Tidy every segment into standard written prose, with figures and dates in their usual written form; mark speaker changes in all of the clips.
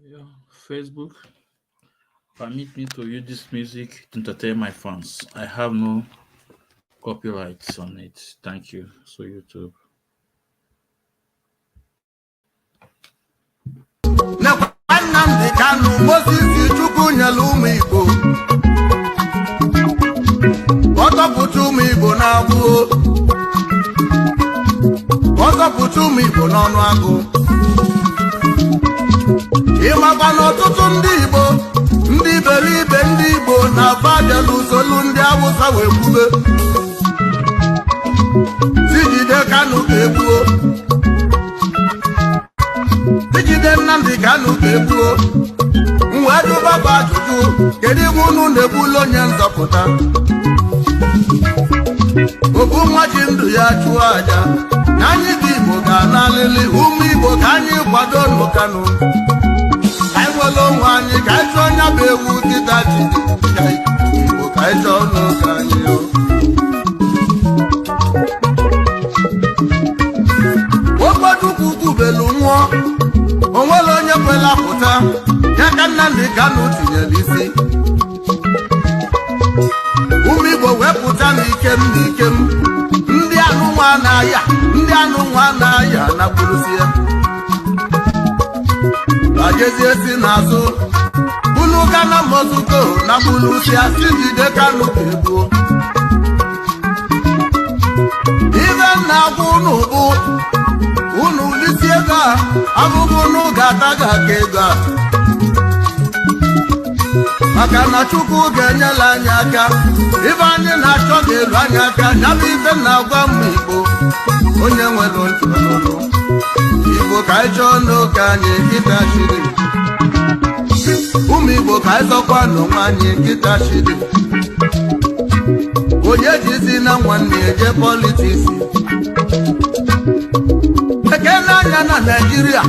Speaker 1: Yeah, Facebook permit me to use this music to entertain my fans. I have no copyrights on it. Thank you. So YouTube.
Speaker 2: Nnamdi Kanu Moses Chukwu nyelu ụmụ Igbo ọzọpụta ụmụ Igbo na-agbụ ọzọpụta ụmụ Igbo n'ọnụ agụ ịmakwa na ọtụtụ ndị Igbo ndị iberibe ndị Igbo na-aba abịala usolu ndị Awụsa wee kwube Jide Kanu ga-egbuo Jide Nnamdi Kanu ga-egbuo wee jụba bụ ajụjụ kedu ibe unu na-egbulu onye nzọpụta obu nwa ji ndụ ya chụọ aja na anyị bụ Igbo ga-analili ụmụ Igbo ka anyị kwado nụ Kanu ka anyị nwere onwe anyị ka anyị chọọ onye bụ ewu dịda ji Igbo ka anyị chọọ n'oge anyị Okpodukwu kwubelu nwụọ onwere onye kwela pụta ya ka Nnamdi Kanu tinyere isi ụmụ Igbo wepụta n'ikem ndị anụnwa na-aya na gburusie bajezie si n'azụ bulu Ghana mozuko na gburusie si Jide Kanu ga-egbuo ibe na-agwa unu bụ unu lisi ego a abụghị unu ga-ata ga-aka ego a maka na Chukwu ga-enyela anyị aka ibe anyị na-achọ ga-elu anyị aka ya bụ ibe na-agwa ụmụ Igbo onye nwere ntị ọnụnụ Igbo ka anyị chọọ n'oge anyị nkịta chiri ụmụ Igbo ka anyị zọkwa n'onwe anyị nkịta chiri onye jizi na nwanne eje politiks ekele anya na Naịjirịa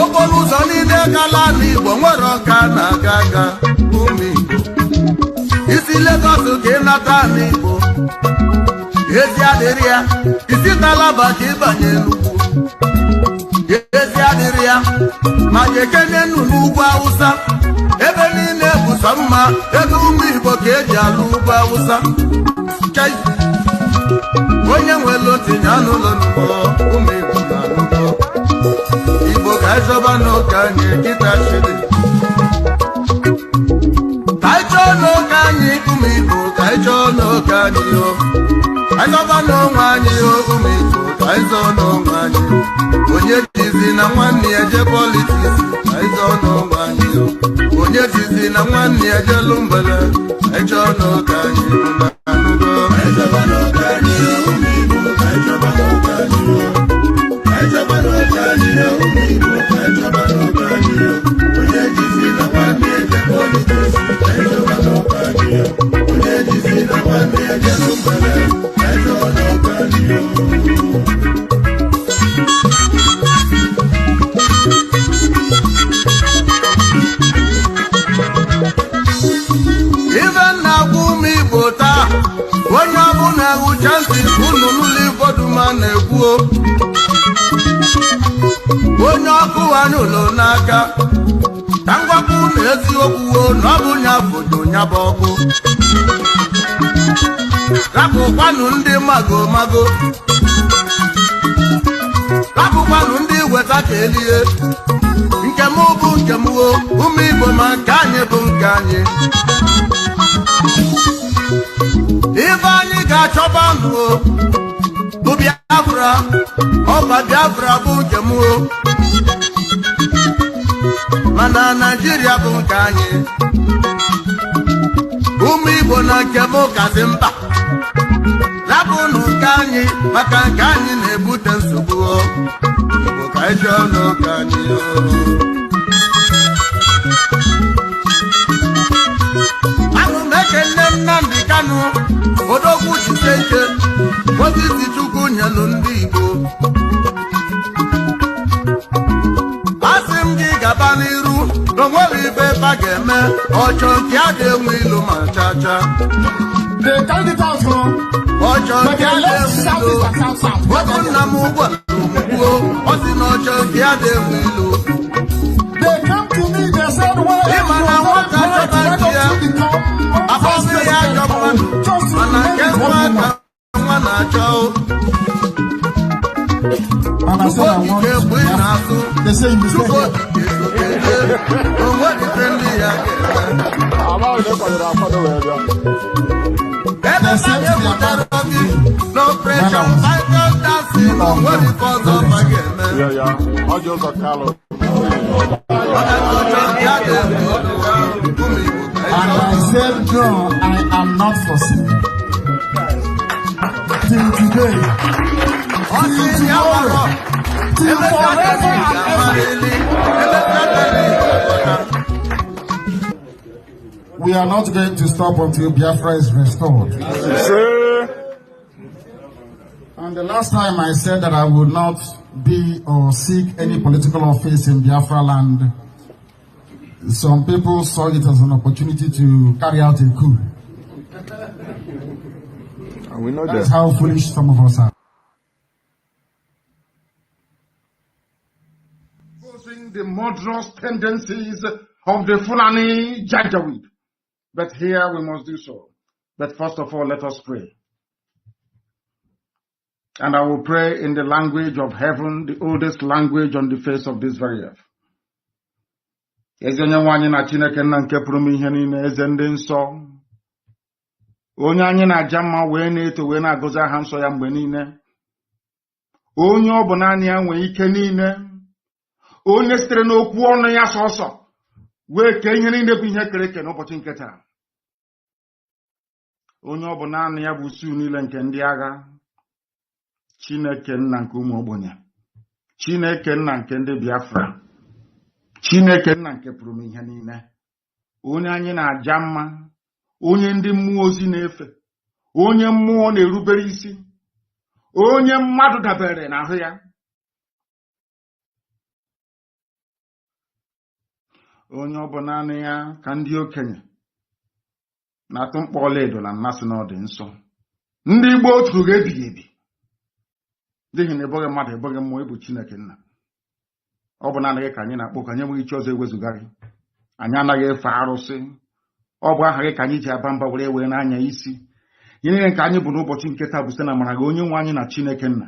Speaker 2: okporo ụzọ niile gala n'Igbo nwere ọka na-aga aga ụmụ Igbo isi Lagos ka ịnata n'Igbo ezi adịrị ya isi Taraba ka ịbanye Enugu ezi adịrị ya ma jekene nnu n'ugwu Awụsa ebe niile bụ sọ mma ebe ụmụ Igbo ka eji alụ ugwu Awụsa onye nwere otinye anụlọ n'ugbo ụmụ Igbo na-anụgo Igbo ka anyị chọba n'oge anyị nkịta chiri ka anyị chọọ n'oge anyị ụmụ Igbo ka anyị chọọ n'oge anyị anyị chọba n'onwe anyị ụmụ Igbo ka anyị zọọ n'onwe anyị onye jizi na nwanne ya je politiks ka anyị zọọ n'onwe anyị onye jizi na nwanne ya jelu mgbele ka anyị chọọ n'oge anyị na-anụgo anyị chọba n'oge anyị ụmụ Igbo ka anyị chọba n'oge anyị onye jizi na nwanne ya je politiks ka anyị chọba n'oge anyị onye jizi na nwanne ya jelu mgbele ka anyị chọọ n'oge anyị ife na-agwa ụmụ Igbo taa onye ọbụla ewucha ntị unu n'ụlọ Igbo na-ekwuo onye ọkụ anyị ụlọ n'aka ka ngwakwu na eziokwu na ọ bụ nya foto nya bụ ọkụ rapụkwanụ ndị mago rapụkwanụ ndị weta ka elie nke m bụ nke m ụmụ Igbo ma nke anyị bụ nke anyị ibe anyị ga-achọba nụ bụ Biafra ọba Biafra bụ nke m mana Naịjirịa bụ nke anyị ụmụ Igbo na nke m kasị mkpa rapụnụ nke anyị maka nke anyị na-ebute nsogbu Igbo ka anyị chọọ n'oge anyị anụ m ekele Nnamdi Kanu odogwu chise ike Moses Chukwu nyelu ndị Igbo asị m gị gaba n'iru na onwere ibe ebe a ga-eme ọchọ nke a ga-enwe ilu ma chacha ọchọ nke a ga-enwe ilu ọkụ nna m ụgbọ ọ sị na ọchọ nke a ga-enwe ilu
Speaker 3: And I said I want they say you say
Speaker 2: no pressure,
Speaker 3: yeah. I'll just call and I said, no, I am not forcing. Till today, till tomorrow, till forever and ever. We are not going to stop until Biafra is restored. And the last time I said that I would not be or seek any political office in Biafra land, some people saw it as an opportunity to carry out a coup.
Speaker 4: And we know
Speaker 3: That's how foolish some of us are. Exposing the murderous tendencies of the Fulani Janjaweed. But here we must do so. But first of all, let us pray. And I will pray in the language of heaven, the oldest language on the face of this very earth. Eze onye nwe anyị na Chineke nna nke pụrụ m ihe niile, eze ndị nsọ, onye anyị na-aja mma wee na-eto wee na-agọzi aha nsọ ya mgbe niile, onye ọ bụ naanị ya nwee ike niile, onye sitere n'okwu ọnụ ya sọsọ wee kee ihe niile bụ ihe kere eke n'ụbọchị nke taa, onye ọ bụ naanị ya bụ usuu niile nke ndị agha, Chineke nna nke ụmụ ogbenye, Chineke nna nke ndị Biafra, Chineke nna nke pụrụ m ihe niile, onye anyị na-aja mma, onye ndị mmụọ ozi na-efe, onye mmụọ na-erubere isi, onye mmadụ dabere n'ahụ ya, onye ọ bụ naanị ya ka ndị okenye na-atụ mkpọ ọlaedo na mmasị n'ọdị nsọ. Ndị Igbo otu ga-ebighị ebi n'ihi na eboghị mmadụ eboghị mmụọ, ịbụ Chineke nna. Ọ bụ naanị gị ka anyị na-akpọ, ka anyị enweghị iche ọzọ ewezụga gị. Anyị anaghị efe arụsị. Ọ bụ aha gị ka anyị ji aba mba were n'anya isi. Ihe niile nke anyị bụ n'ụbọchị nke taa bụ site na amara gị, onye nwe anyị na Chineke nna.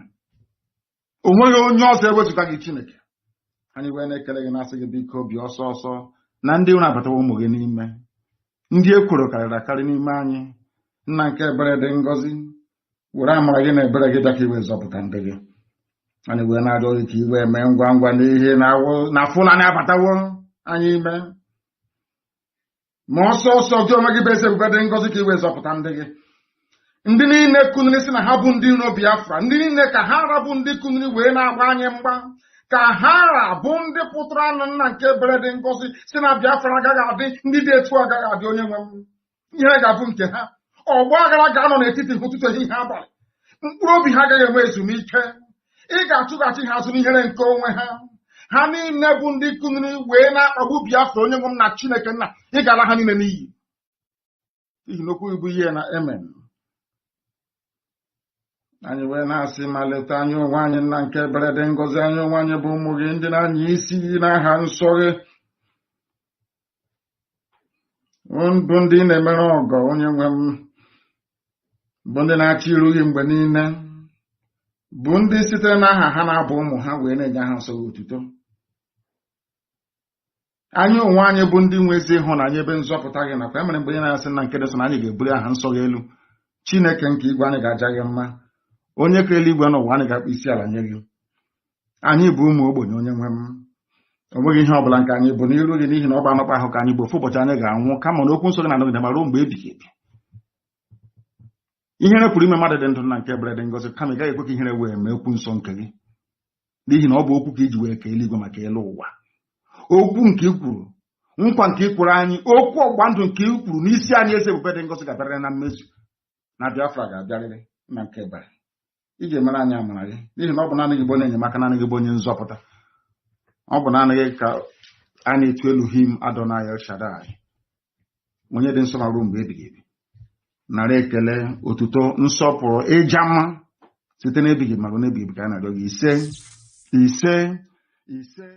Speaker 3: O nweghị onye ọzọ ewezụga gị Chineke. Anyị wee na-ekele gị na-asị gị biko bịa ọsọ ọsọ na ndị ụlọ abatawa ụmụ gị n'ime. Ndị ekworo karịrị akarị n'ime anyị. Nna nke ebere dị ngọzi, were amara gị na ebere gị bịa ka iwe zọpụta ndị gị. Anyị wee na-arịọ gị ka iwe mee ngwa ngwa n'ihe na Fulani abatawo anyị ime. Ma ọsọ ọsọ gị onwe gị bụ eze ebube dị ngọzi ka iwe zọpụta ndị gị. Ndị niile kuniri si na ha bụ ndị iro Biafra, ndị niile ka ha rabụ ndị kuniri wee na-agba anyị mgba, ka ha rabụ ndị pụtara anụ nna nke ebere dị ngọzi si na Biafra agaghị adị, ndị dị etu agaghị adị. Onye nwe m, ihe ga-abụ nke ha. Ọgbọ aghara ga-anọ n'etiti ụtụtụ ehihie abalị, mkpụrụ obi ha agaghị enwe ezumike. Ị ga-achụghachi ha azụ n'ihere nke onwe ha. Ha niile bụ ndị kuniri wee na-akpagbu Biafra. Onye nwe m na Chineke nna, ị ga-ala ha niile n'iyi, n'ihi na okwu ibu ihe na amen. Anyị wee na-asị ma leta anyị onwe anyị nna nke ebere dị ngọzi, anyị onwe anyị bụ ụmụ gị ndị na-anya isi n'aha nsọ gị, bụ ndị na-emere ọgọ. Onye nwe m, bụ ndị na-achị iru gị mgbe niile, bụ ndị sitere n'aha ha na-abụ ụmụ ha wee na-enye ha nsọ gị otuto. Anyị onwe anyị bụ ndị nwe ezi ịhụnanya ebe nzọpụta gị nakwa emere mgbe onye na-asị na nke dị sọ na anyị ga-ebuli aha nsọ gị elu. Chineke nke igwe, anyị ga-aja gị mma. Onye kere eluigwe n'ụwa, anyị ga-akpụ isi ala nye gị. Anyị bụ ụmụ ogbenye. Onye nwe m, o nweghị ihe ọbụla nke anyị bụ n'iru gị, n'ihi na ọ bụ anọkpa ahụ ka anyị bụ. Ofu ụbọchị anyị ga-anwụ, kama na okwu nsọ gị na-anọgide ma ruo mgbe ebighị ebi. Ihere pụrụ ime mmadụ dị ndụ na nke ebere dị ngọzi, kama ị gaghị ekwe ka ihere wee mee okwu nsọ nke gị, n'ihi na ọ bụ okwu ka iji wee kee eluigwe maka elu ụwa. Okwu nke i kwuru, nkwa nke i kwuru anyị, okwu ọgba ndụ nke i kwuru n'isi anyị, eze ebube dị ngọzi ga-abịarịrị na mmezu, na Biafra ga-abịarịrị na nke ebere. Ị ga-emere anyị amara gị, n'ihi na ọ bụ naanị gị bụ onye enyemaka, naanị gị bụ onye nzọpụta. Ọ bụ naanị gị ka a na-etu Elohim Adonai El Shaddai, onye dị nsọ ma ruo mgbe ebighị ebi. Nara ekele, otuto, nsọpụrụ, ịja mma site n'ebighị ma ruo n'ebighị ebi ka anyị na-arịọ gị. Ise ise ise.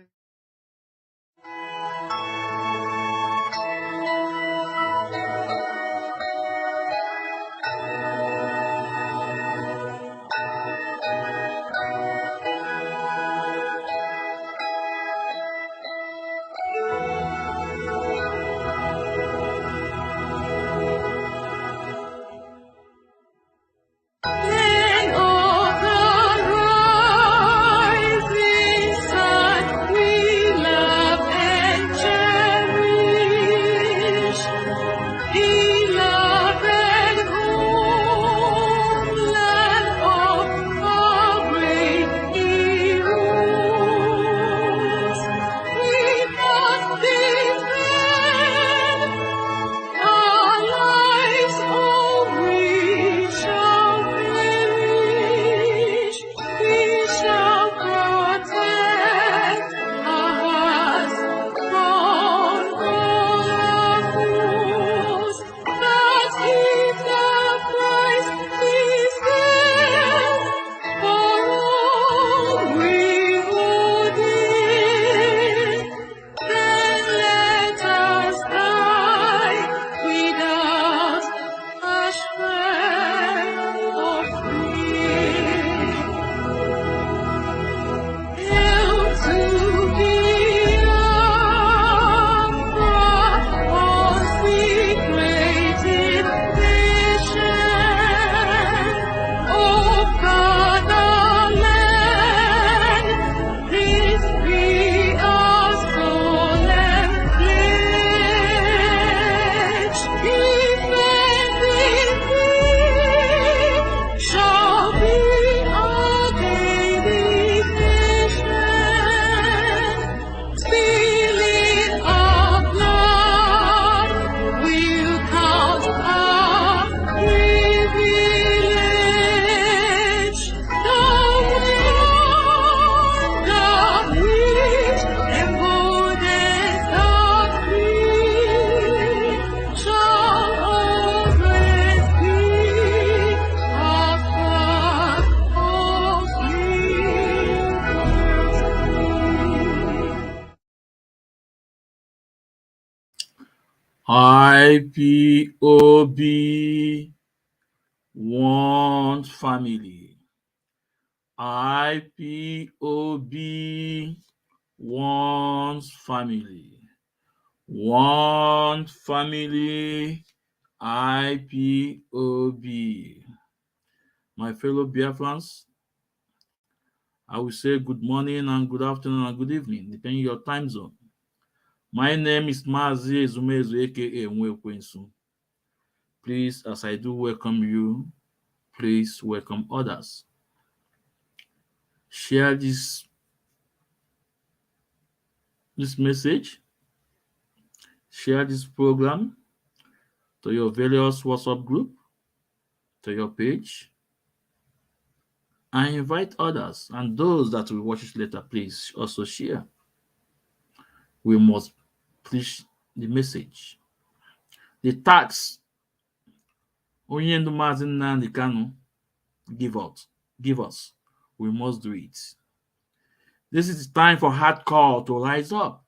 Speaker 1: IPOB, one family. IPOB, one family. One family. IPOB. My fellow Biafrans, I will say good morning and good afternoon and good evening, depending on your time zone. My name is Mazi Ezumezu, aka Nwekwensu. Please, as I do welcome you, please welcome others. Share this message, share this program to your various WhatsApp group, to your page, and invite others. And those that will watch it later, please also share. We must preach the message. The tax onye ndu Mazi Nnamdi Kanu give us. We must do it. This is the time for hardcore to rise up.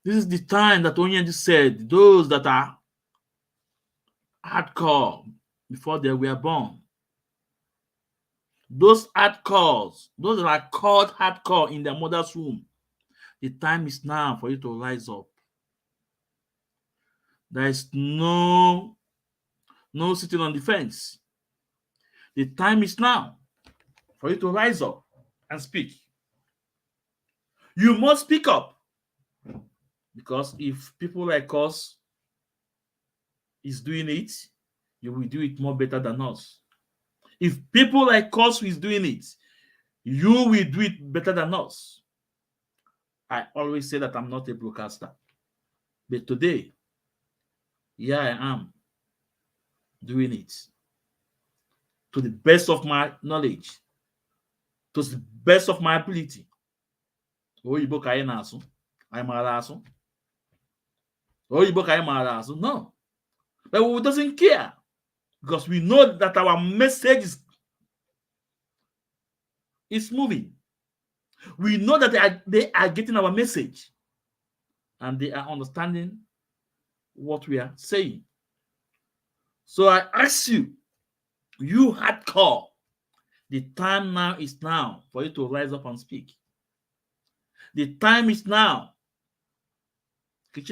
Speaker 1: This is the time that Onyendu said, those that are hardcore before they were born, those hardcores, those that are called hardcore in their mother's womb, the time is now for you to rise up. There is no sitting on the fence. The time is now for you to rise up and speak. You must speak up, because if people like us is doing it, you will do it more better than us. If people like us is doing it, you will do it better than us. I always say that I'm not a broadcaster, but today, here I am doing it to the best of my knowledge, to the best of my ability. Oyibo ka anyị na-asụ, anyị maara asụ. Oyibo ka anyị maara asụ. No, but we doesn't care, because we know that our message is moving. We know that they are getting our message, and they are understanding what we are saying. So I ask you, you hardcore, the time now is now for you to rise up and speak. The time is now. The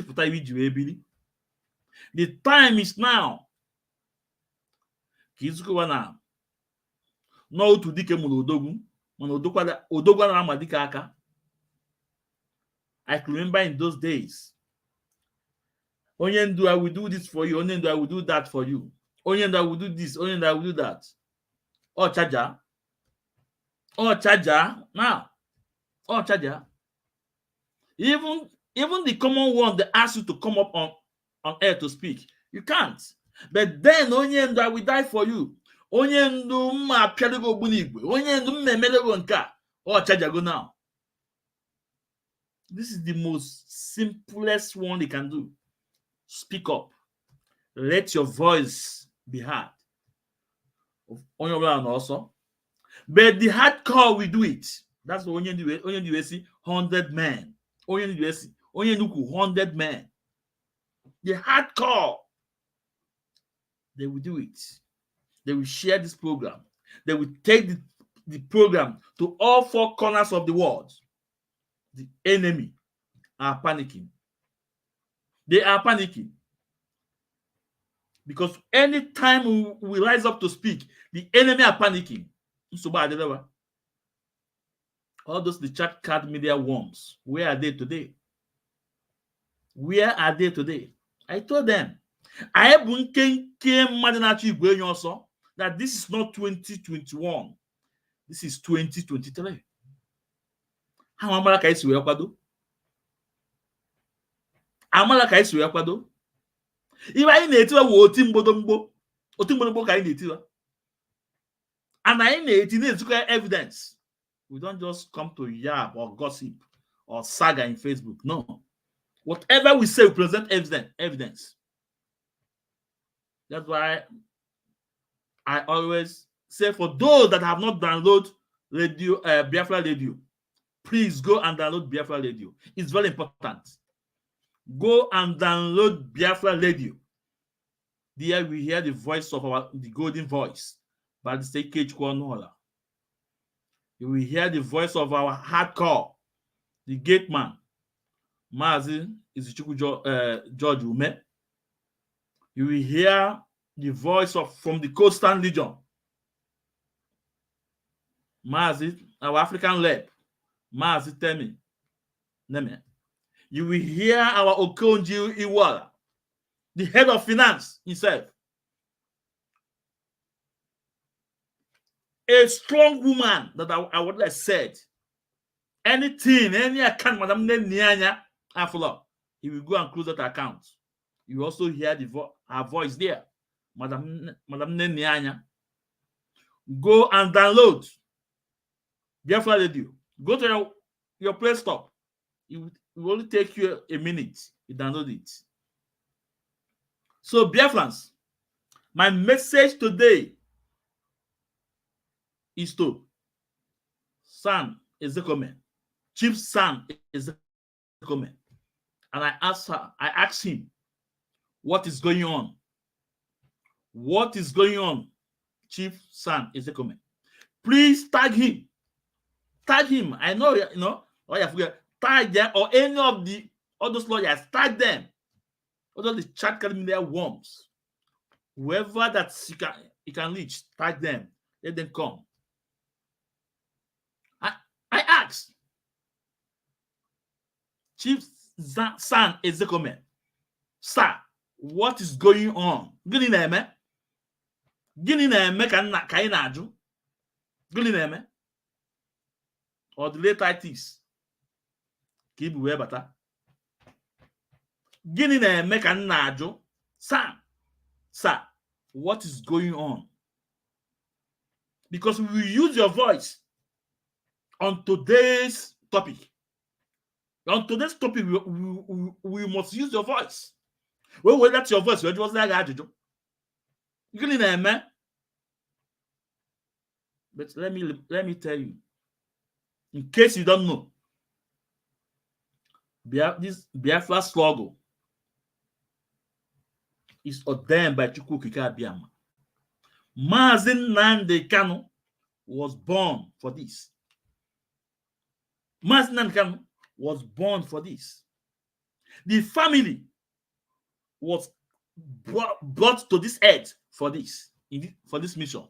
Speaker 1: time is now. No to dike mụrụ odogwu, mana odogwu na-ama dike aka. I can remember in those days, Onyendu, I will do this for you. Onyendu, I will do that for you. Onyendu, I will do this. Onyendu, I will do that. Oh, charger. Now. Oh, charger. Even the common one that asks you to come up on air to speak, you can't. But then, Onyendu, I will die for you. Onyendu, mma piadogo bunigwe. Onyendu, mmemelego nka. Oh, charger, go now. This is the most simplest one they can do. Speak up. Let your voice be heard. Also. But the hardcore, we do it. That's what only you see 100 men. Only you see 100 men. The hardcore, they will do it. They will share this program. They will take the program to all four corners of the world. The enemy are panicking. They are panicking. Because anytime we rise up to speak, the enemy are panicking. All those the chat card media worms, where are they today? Where are they today? I told them, I have that this is not 2021. This is 2023. How amala ka isi wee kwado? Amala ka isi wee kwado? Ibe anyị na-etiwa wo oti mgbodomgbo ka anyị na-etiwa. And anyị na-eti na-ezukọ evidence. We don't just come to yab or gossip or saga in Facebook. No. Whatever we say, we present evidence. That's why I always say, for those that have not downloaded Biafra Radio, please go and download Biafra Radio. It's very important. Go and download Biafra Radio. There we hear the voice of the golden voice, by the state cage Cornola. You will hear the voice of our hardcore, the gate man, Mazi Izuchukwu George Ume. You will hear the voice from the Coastal Legion, Mazi, our African lab, Mazi Temi Neme. You will hear our Okonji Iweala, the head of finance himself. A strong woman that I would have said, anything, any account, Madam Nianya, Aflo, he will go and close that account. You also hear her voice there, Madam Nianya. Go and download Biafra Radio. Go to your Play Store. It will only take you a minute. You download it. So, Biafrans, my message today is to San Ozekhome, Chief San Ozekhome, and I asked him, what is going on? What is going on, Chief San Ozekhome? Please tag him. Tag him. I know, or you forget, tag them, or any of all those lawyers, tag them. All the chat media worms. Whoever that you can reach, tag them. Let them come. I asked Chief San Ozekhome, sir, what is going on? Gini na-eme? Gini na-eme ka anyị na-ajụ? Gini na-eme? Or the late ka ibu wee bata? Gini na-eme ka na-ajụ? Sir, what is going on? Because we will use your voice on today's topic. On today's topic, we must use your voice. Well, that's your voice. What was that? But let me tell you, in case you don't know, this Biafra struggle is ordained by Chukwu Okike Abiama. Mazi Nnamdi Kanu was born for this. Mazi Nnamdi Kanu was born for this. The family was brought to this earth for this mission.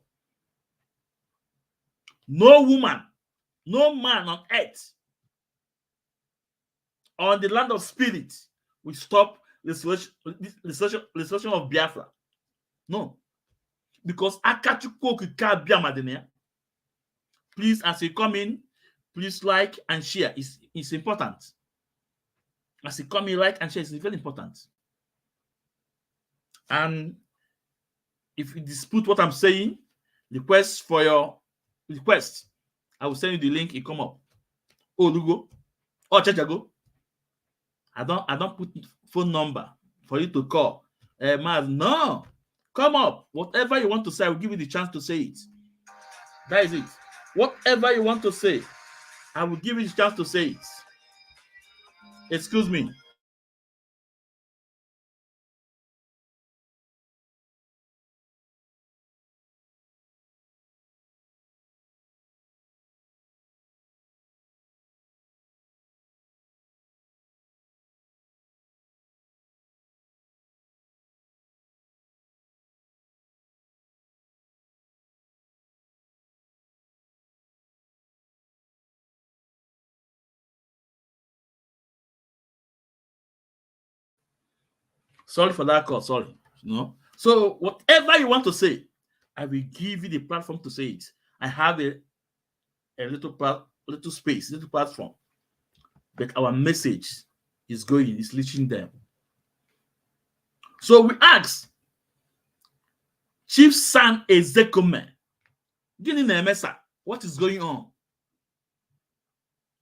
Speaker 1: No woman, no man on earth, on the land of spirit, will stop the restoration of Biafra. No. Because Akachukwu Okike Abiama Denia. Please, as you come in, please like and share. It's important. As you come in, like and share, it's very important. And if you dispute what I'm saying, request for your request. I will send you the link. It come up. Oh, Lugo. Oh, Chachago. I don't put phone number for you to call. No. Come up. Whatever you want to say, I will give you the chance to say it. That is it. Whatever you want to say, I will give you the chance to say it. Excuse me. Sorry for that call. Sorry. So whatever you want to say, I will give you the platform to say it. I have a little space, little platform. But our message is reaching them. So we ask Chief San Ozekhome, Gini na-emesa, what is going on?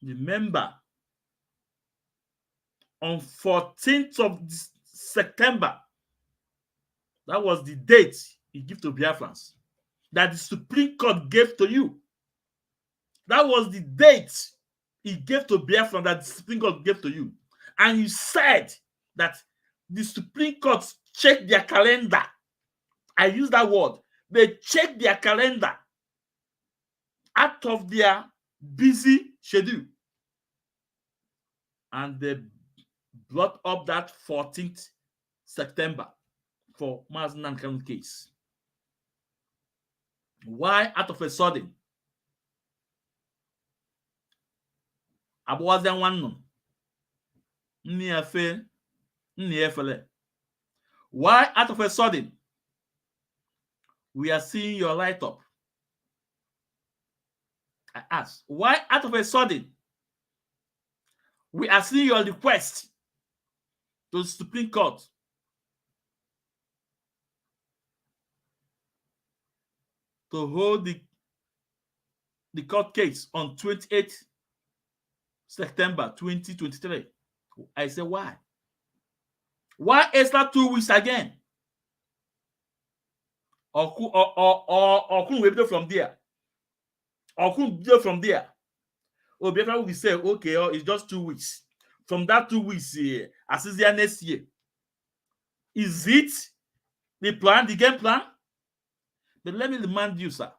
Speaker 1: Remember, on 14th of September, that was the date he gave to Biafrans, that the Supreme Court gave to you. That was the date he gave to Biafrans, that the Supreme Court gave to you. And you said that the Supreme Court check their calendar. I use that word. They check their calendar out of their busy schedule. And they brought up that 14th September for Mazi Nnamdi Kanu case. Why out of a sudden? Abwazian one no. Why out of a sudden we are seeing your write-up? I ask, why out of a sudden we are seeing your request to the Supreme Court to hold the court case on 28th September 2023? I say, why? Why extra 2 weeks again? Or couldn't we do from there? Or couldn't do from there? Or better we say, okay, it's just 2 weeks. From that 2 weeks, as is there next year. Is it the plan, the game plan? But let me remind you, sir.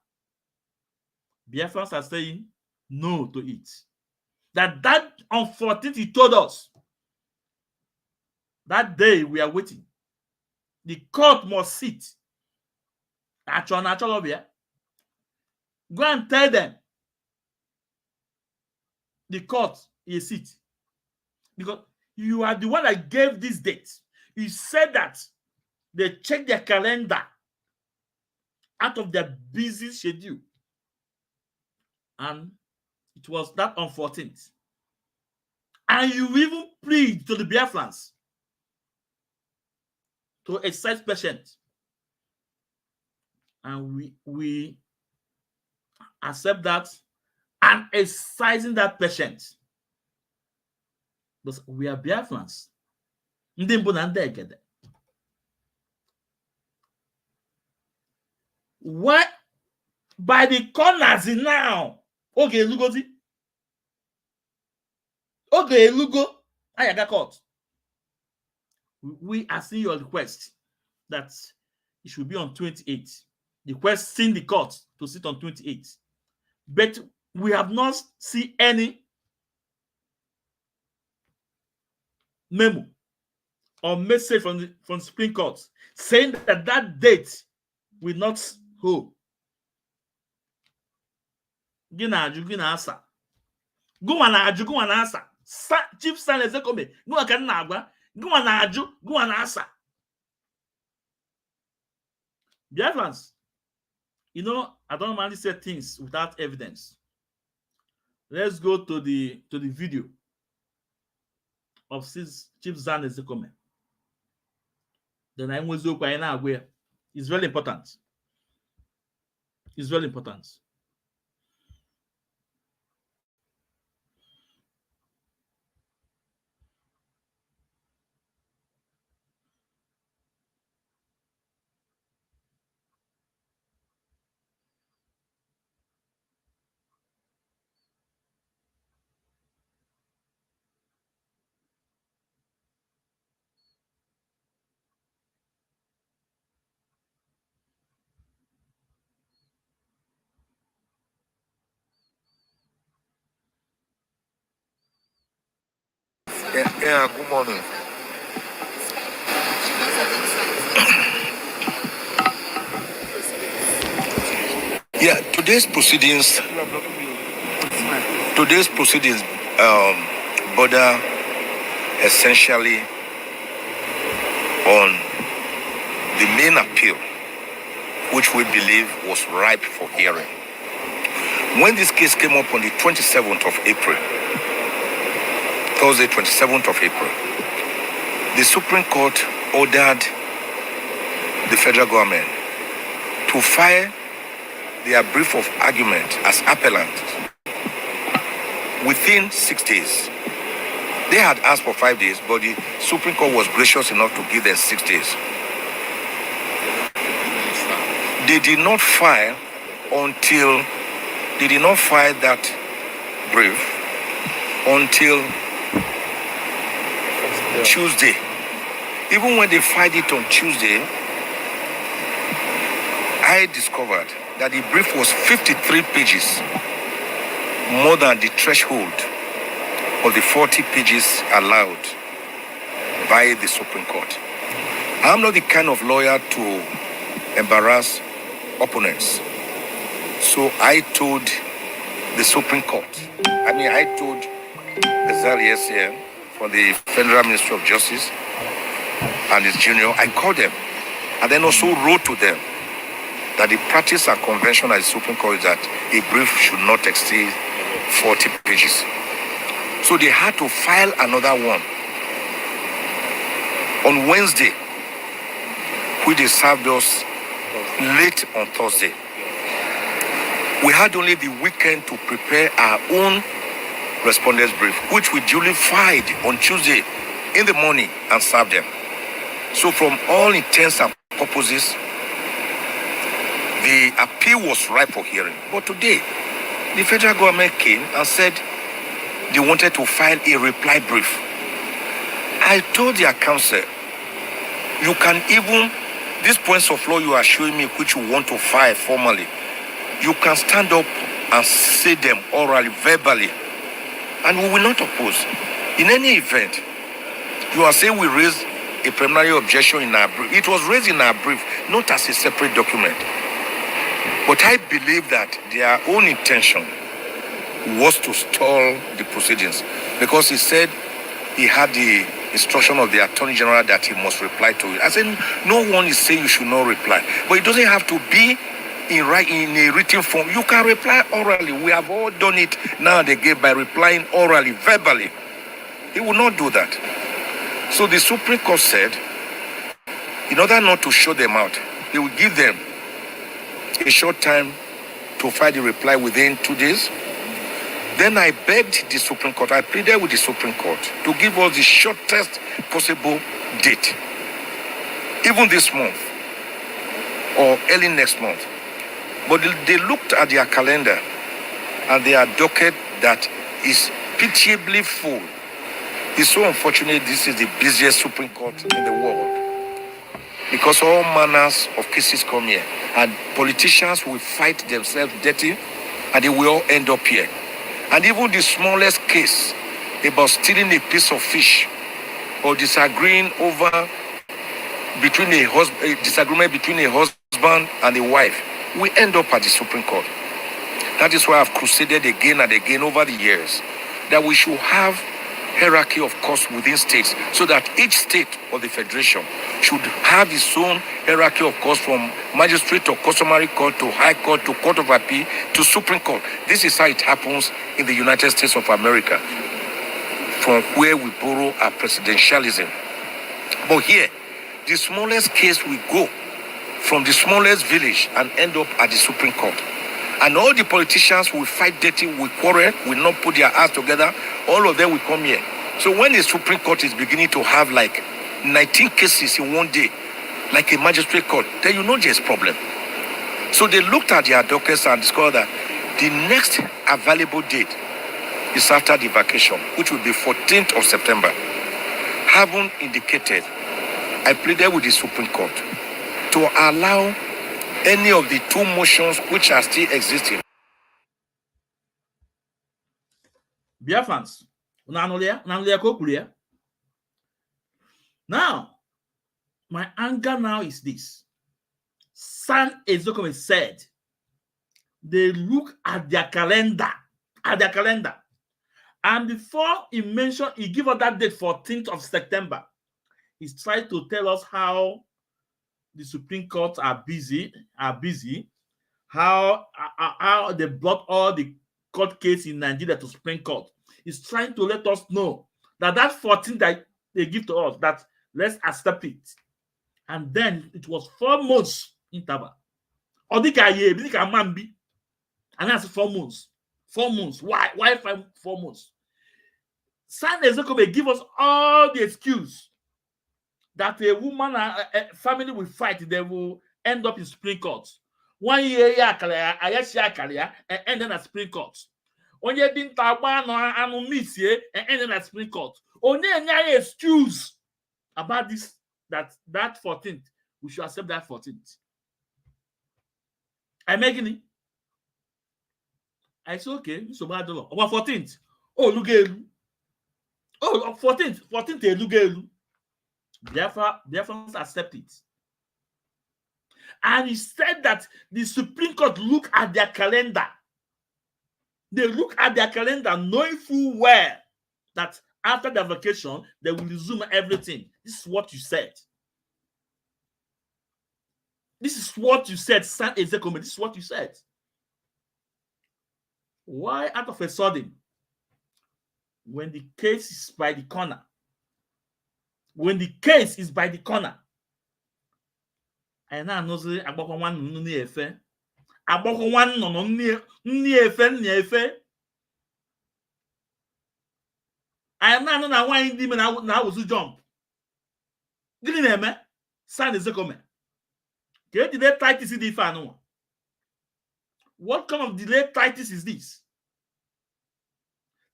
Speaker 1: Biafrans are saying no to it. That on 14th, he told us that day we are waiting. The court must sit. Natural here. Go and tell them the court is it. Because you are the one that gave this date. You said that they check their calendar out of their busy schedule. And it was that on 14th. And you even plead to the Biafrans to exercise patience. And we accept that and exercising that patience. Because we are Biafrans. What? By the corners now. Okay, Lugozi. Okay, Lugo. I got caught. We are seeing your request that it should be on 28th. The requesting the court to sit on 28th. But we have not seen any memo or message from the Supreme Court saying that date will not hold. Gina asa. Go and answer. Chief San Ozekhome. Go and answer. Biafrans, you know, I don't normally say things without evidence. Let's go to the video of Chief San Ozekhome. Then I was where it's very important. It's very important.
Speaker 4: Yeah, good morning. Yeah, today's proceedings border essentially on the main appeal, which we believe was ripe for hearing. When this case came up on the 27th of April, Thursday, 27th of April, the Supreme Court ordered the federal government to file their brief of argument as appellant within 6 days. They had asked for 5 days, but the Supreme Court was gracious enough to give them 6 days. They did not file that brief until Tuesday, Even when they filed it on Tuesday, I discovered that the brief was 53 pages, more than the threshold of the 40 pages allowed by the Supreme Court. I'm not the kind of lawyer to embarrass opponents. So I told the Supreme Court, I told the ZLSM from the Federal Ministry of Justice and its junior, I called them and then also wrote to them that the practice and convention at the Supreme Court is that a brief should not exceed 40 pages. So they had to file another one on Wednesday, which they served us late on Thursday. We had only the weekend to prepare our own respondents brief, which we duly filed on Tuesday in the morning and served them. So from all intents and purposes, the appeal was ripe for hearing. But today, the federal government came and said they wanted to file a reply brief. I told their counsel, you can even, these points of law you are showing me which you want to file formally, you can stand up and say them orally, verbally, and we will not oppose. In any event, you are saying we raised a preliminary objection in our brief. It was raised in our brief, not as a separate document. But I believe that their own intention was to stall the proceedings, because he said he had the instruction of the Attorney General that he must reply to it. I said, no one is saying you should not reply, but it doesn't have to be in a written form. You can reply orally. We have all done it now and again by replying orally, verbally. He will not do that. So the Supreme Court said, in order not to show them out, he will give them a short time to file the reply within 2 days. Then I begged the Supreme Court, I pleaded with the Supreme Court to give us the shortest possible date, even this month or early next month. But they looked at their calendar and their docket that is pitiably full. It's so unfortunate this is the busiest Supreme Court in the world, because all manners of cases come here, and politicians will fight themselves dirty and they will all end up here. And even the smallest case about stealing a piece of fish or disagreeing over disagreement between a husband and a wife, we end up at the Supreme Court. That is why I've crusaded again and again over the years that we should have hierarchy of courts within states, so that each state of the federation should have its own hierarchy of courts, from magistrate to customary court to high court to court of appeal to Supreme Court. This is how it happens in the United States of America, from where we borrow our presidentialism. But here, the smallest case will go from the smallest village and end up at the Supreme Court. And all the politicians will fight dirty, will quarrel, will not put their hearts together. All of them will come here. So when the Supreme Court is beginning to have like 19 cases in one day, like a magistrate court, then you know there's a problem. So they looked at their dockets and discovered that the next available date is after the vacation, which will be 14th of September. Having indicated, I pleaded with the Supreme Court to allow any of the two motions which are still existing.
Speaker 1: Biafrans, now, my anger now is this. Ozekhome said they look at their calendar, and before he mentioned, he gave us that date, 14th of September. He's trying to tell us how the Supreme Court are busy, how they brought all the court case in Nigeria to Supreme Court. He's trying to let us know that 14 that they give to us, that let's accept it. And then it was 4 months interval. And that's 4 months. 4 months. Why 4 months? Ozekhome give us all the excuse that a woman and a family will fight, they will end up in Supreme Court. 1 year, and end in a Supreme Court. Only didn't miss and end in a Supreme Court. Only any excuse about this that 14th, we should accept that 14th. I'm making it. I said, okay, so bad law. About 14th. Oh, look at you. Oh, 14th, look at you. Therefore, accept it. And he said that the Supreme Court look at their calendar. They look at their calendar knowing full well that after the vacation, they will resume everything. This is what you said. This is what you said, San Ozekhome. This is what you said. Why out of a sudden, when the case is by the corner, I now know say agbakọ nwan nnu ni efe. Agbakọ nwan no nni efe. I now know na nwan ndi me na wuzu jump. Gini na eme? San Ozekhome. Ke delay titus di fa no. What kind of delay titus is this?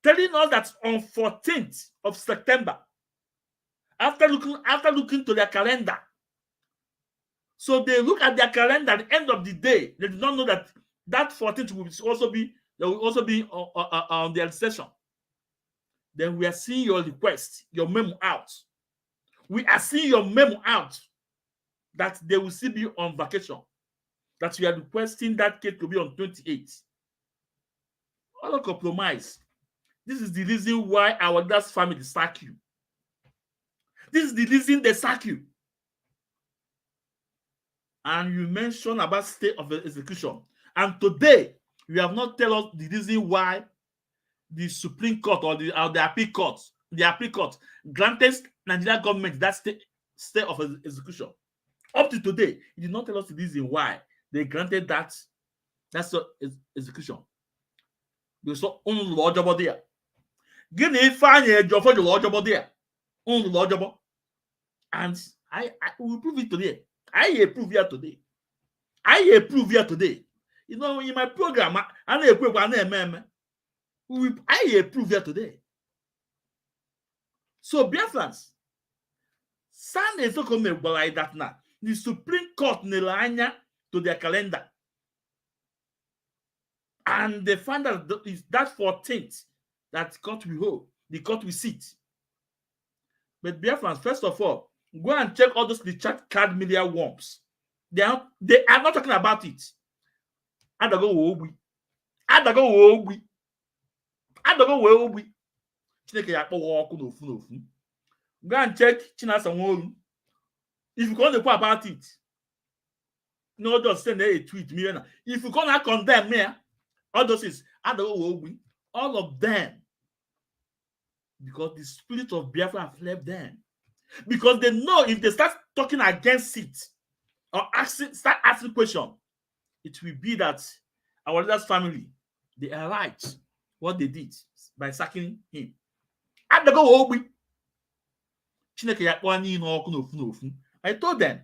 Speaker 1: Telling us that on 14th of September, after looking to their calendar, so they look at their calendar at the end of the day. They did not know that 14th will also be on their session. Then we are seeing your request, your memo out. We are seeing your memo out that they will still be on vacation. That we are requesting that case to be on 28th. All compromise. This is the reason why our dad's family sack you. This is the reason they sack you. And you mentioned about state of execution. And today, you have not tell us the reason why the Supreme Court or the appeal court granted Nigeria government that state of execution. Up to today, you did not tell us the reason why they granted that execution. You saw only law job there. Give me fine a job for the law job there. Only law job. And I will prove it today. I approve here today. You know, in my program, I approve here today. So, Biafrans, San Ozekhome like that now. The Supreme Court nelanya to their calendar. And they find that is that 14th that court will hold, the court will sit. But Biafrans, first of all, go and check all those the chat card media worms. They are not talking about it. Adago wobi. Chineke yakpo woku n'ofu. Go and check Chinasa Nworu. If you can't talk about it, no, just send a tweet. If you can't condemn me, all those is all of them, because the spirit of Biafra have left them. Because they know if they start talking against it or start asking questions, it will be that our leader's family, they are right what they did by sacking him. I told them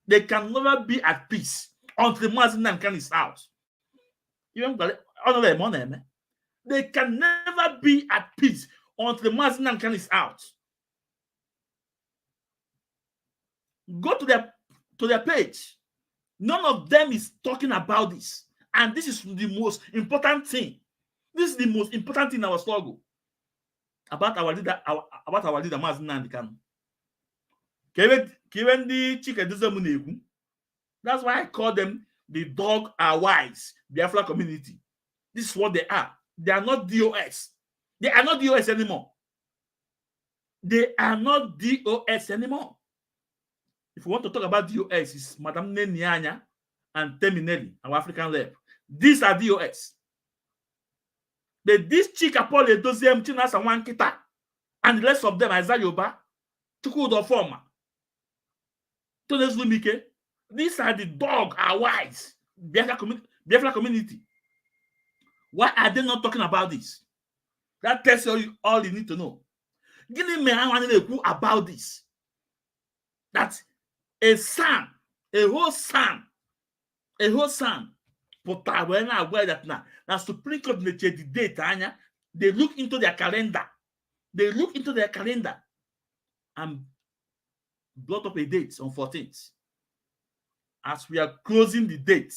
Speaker 1: they can never be at peace until Mazinankan is out. They can never be at peace until Mazinankan is out. Go to their page. None of them is talking about this. And this is the most important thing. This is the most important thing in our struggle. About our leader, Mazinankan. That's why I call them the dog are wise, Biafra community. This is what they are. They are not DOS. They are not DOS anymore. They are not DOS anymore. If you want to talk about DOS, it's Madame Nenyanya and Teminelli, our African lab. These are DOS. But this Chika Paul Edoziem, Chinas and Wankita, and the rest of them, Isaiah Yoba, Chukwudo Forma, Tones Lumike, these are the dog are wise. Biafra community. Why are they not talking about this? That tells you all you need to know. Give me about this. That a whole son, but when I aware that now Supreme Court the date, they look into their calendar. And brought up a date on 14th. As we are closing the date,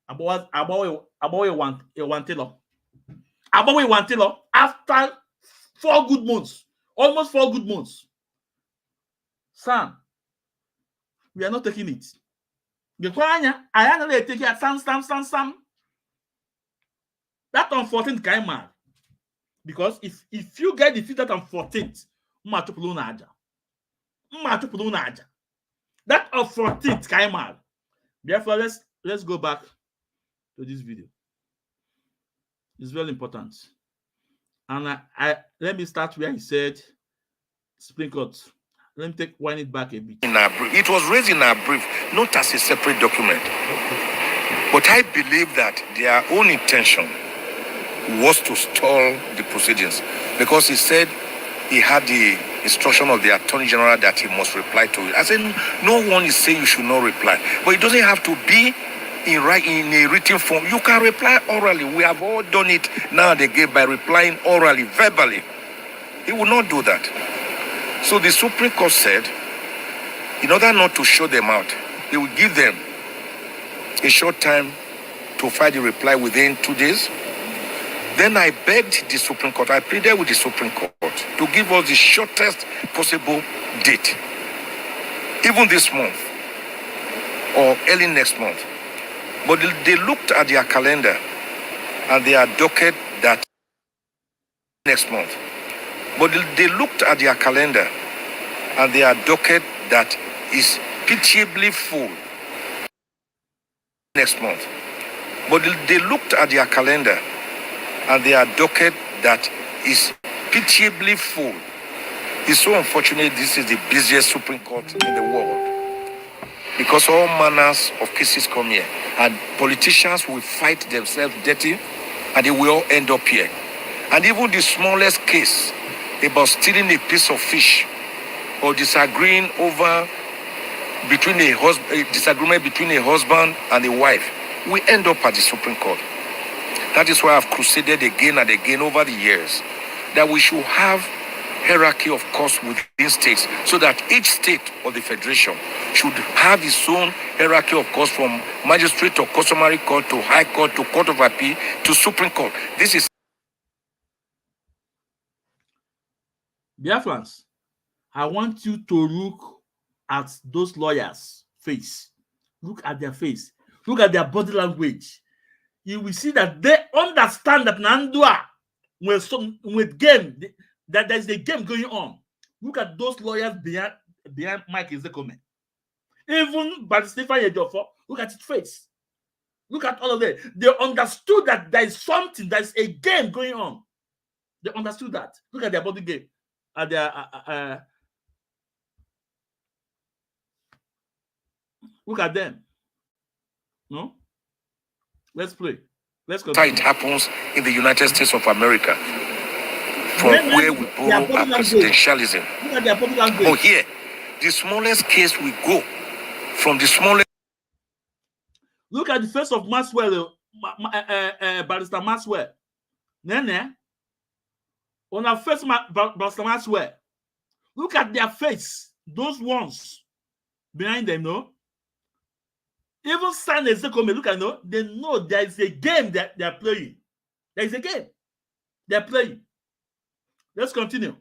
Speaker 1: about one tailor. After 4 good months, almost 4 good months. Sam, we are not taking it. I am not taking it. Sam. That on 14th came out. Because if you get defeated on 14th, that on 14th came out. Therefore, let's go back to this video. It's very important. And I let me start where he said Supreme Court. Let me wind it back a bit.
Speaker 4: In our brief. It was raised in our brief, not as a separate document. But I believe that their own intention was to stall the proceedings, because he said he had the instruction of the Attorney General that he must reply to it. I said, no one is saying you should not reply, but it doesn't have to be in a written form. You can reply orally. We have all done it now and again by replying orally, verbally. He will not do that. So the Supreme Court said, in order not to show them out, he will give them a short time to file the reply within 2 days. Then I begged the Supreme Court, I pleaded with the Supreme Court to give us the shortest possible date, even this month or early next month. But they looked at their calendar and they are docket that next month. But they looked at their calendar and they are docket that is pitiably full next month. But they looked at their calendar and they are docket that is pitiably full. It's so unfortunate this is the busiest Supreme Court in the world, because all manners of cases come here and politicians will fight themselves dirty and they will all end up here. And even the smallest case about stealing a piece of fish or disagreeing over a disagreement between a husband and a wife, we end up at the Supreme Court. That is why I've crusaded again and again over the years that we should have hierarchy of courts within states, so that each state of the federation should have its own hierarchy of courts, from magistrate or customary court to high court to court of appeal to Supreme Court. This is
Speaker 1: Biafrans, I want you to look at those lawyers' face. Look at their face. Look at their body language. You will see that they understand that Nandua with game, that there's a game going on. Look at those lawyers behind Mike Ozekhome. Even by Stephen Ejiofor, look at his face. Look at all of them. They understood that there is something, there is a game going on. They understood that. Look at their body game. At their look at them. No? Let's play. Let's continue.
Speaker 4: it happens in the United States of America, from where we borrow our presidentialism.
Speaker 1: Look at their body language.
Speaker 4: Oh, here, the smallest case we go from the smallest.
Speaker 1: Look at the face of Maxwell, Barrister Maxwell. Nene, on our face, Barrister Maxwell. Look at their face. Those ones behind them, no? Even San Ozekhome, look at them, they know there is a game that they are playing. There is a game they are playing. Let's continue.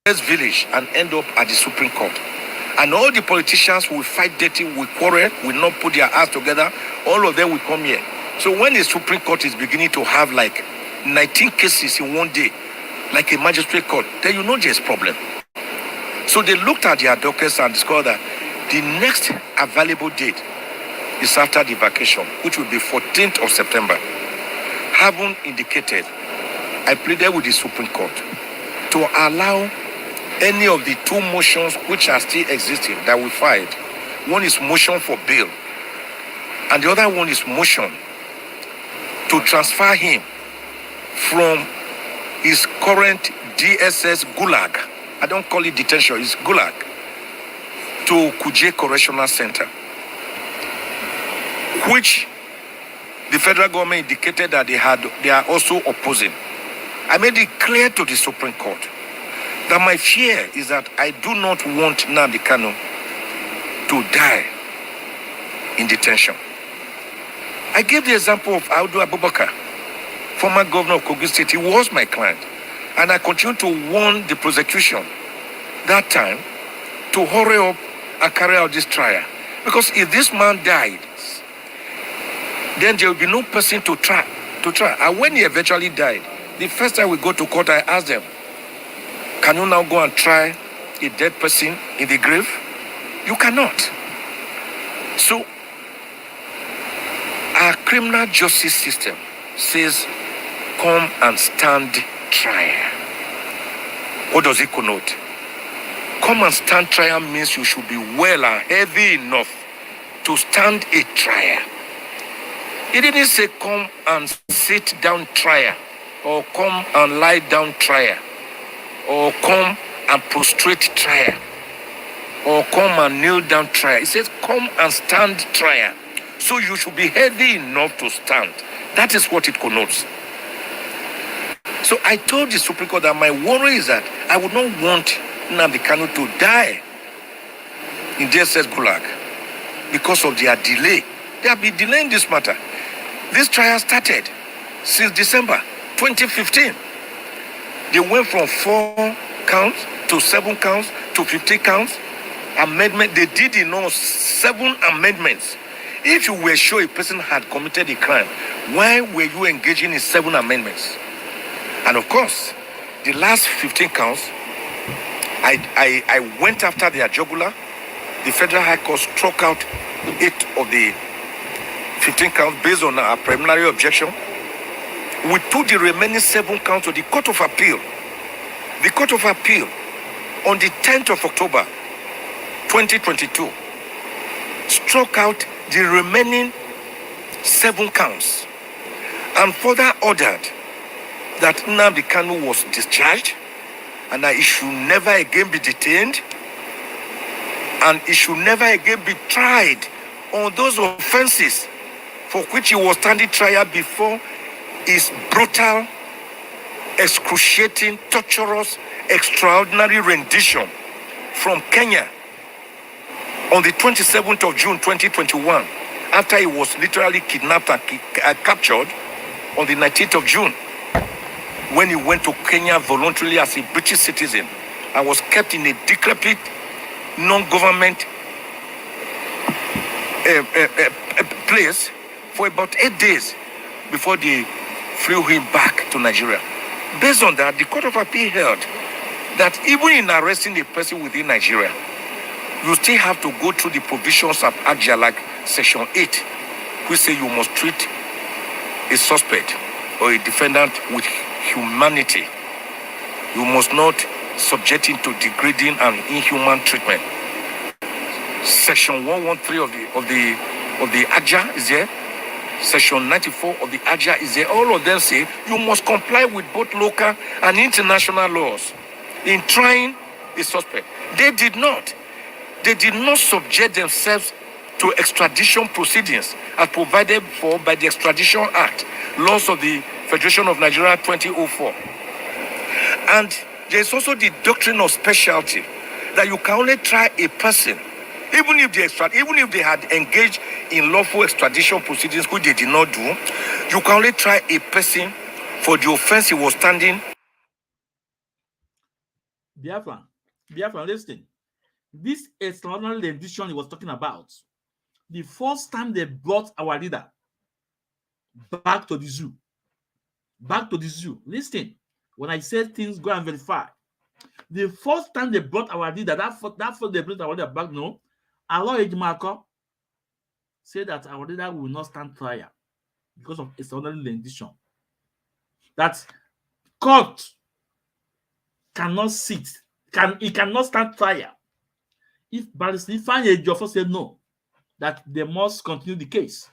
Speaker 4: Village and end up at the Supreme Court. And all the politicians will fight dirty, will quarrel, will not put their hands together. All of them will come here. So when the Supreme Court is beginning to have like 19 cases in one day, like a magistrate court, then you know there's problem. So they looked at their dockets and discovered that the next available date is after the vacation, which will be 14th of September. Having indicated, I pleaded with the Supreme Court to allow any of the 2 motions which are still existing that we filed. One is motion for bail, and the other one is motion to transfer him from his current DSS gulag. I don't call it detention, it's gulag, to Kuje Correctional Center, which the federal government indicated that they are also opposing. I made it clear to the Supreme Court that my fear is that I do not want Nnamdi Kanu to die in detention. I gave the example of Audu Abubakar, former governor of Kogi State. He was my client. And I continue to warn the prosecution that time to hurry up and carry out this trial. Because if this man died, then there will be no person to try. And when he eventually died, the first time we go to court, I asked them, can you now go and try a dead person in the grave? You cannot. So, our criminal justice system says, come and stand trial. What does it connote? Come and stand trial means you should be well and heavy enough to stand a trial. It didn't say come and sit down trial, or come and lie down trial, or come and prostrate trial, or come and kneel down trial. It says come and stand trial. So you should be heavy enough to stand. That is what it connotes. So I told the Supreme Court that my worry is that I would not want Nnamdi Kanu to die in DSS Gulag because of their delay. They have been delaying this matter. This trial started since December 2015. They went from 4 counts to 7 counts to 50 counts. Amendment, they did 7 amendments. If you were sure a person had committed a crime, why were you engaging in 7 amendments? And of course, the last 15 counts, I went after their jugular. The Federal High Court struck out 8 of the 15 counts based on our preliminary objection. We took the remaining 7 counts to the Court of Appeal. The Court of Appeal, on the 10th of October 2022, struck out the remaining 7 counts and further ordered that Nnamdi Kanu was discharged and that he should never again be detained and he should never again be tried on those offenses for which he was standing trial before his brutal, excruciating, torturous, extraordinary rendition from Kenya on the 27th of June 2021 after he was literally kidnapped and captured on the 19th of June when he went to Kenya voluntarily as a British citizen and was kept in a decrepit non-government place for about 8 days before they flew him back to Nigeria. Based on that, the Court of Appeal held that even in arresting a person within Nigeria, you still have to go through the provisions of AJA, like Section 8, which say you must treat a suspect or a defendant with humanity. You must not subject him to degrading and inhuman treatment. Section 113 of the AJA is there. Section 94 of the AJA is there. All of them say you must comply with both local and international laws in trying a suspect. They did not. They did not subject themselves to extradition proceedings as provided for by the Extradition Act, laws of the Federation of Nigeria 2004. And there is also the doctrine of specialty, that you can only try a person, even if they had engaged in lawful extradition proceedings, which they did not do, you can only try a person for the offense he was standing.
Speaker 1: Biafra, listen. This extraordinary rendition he was talking about, the first time they brought our leader back to the zoo. Listen, when I say things, go and verify. The first time they brought our leader, that first they brought our leader back, no, Allah Ejimako said that our leader will not stand trial because of extraordinary rendition. That court cannot sit, it cannot stand trial. If Barrister Ifeanyi Ejiofor said no, that they must continue the case.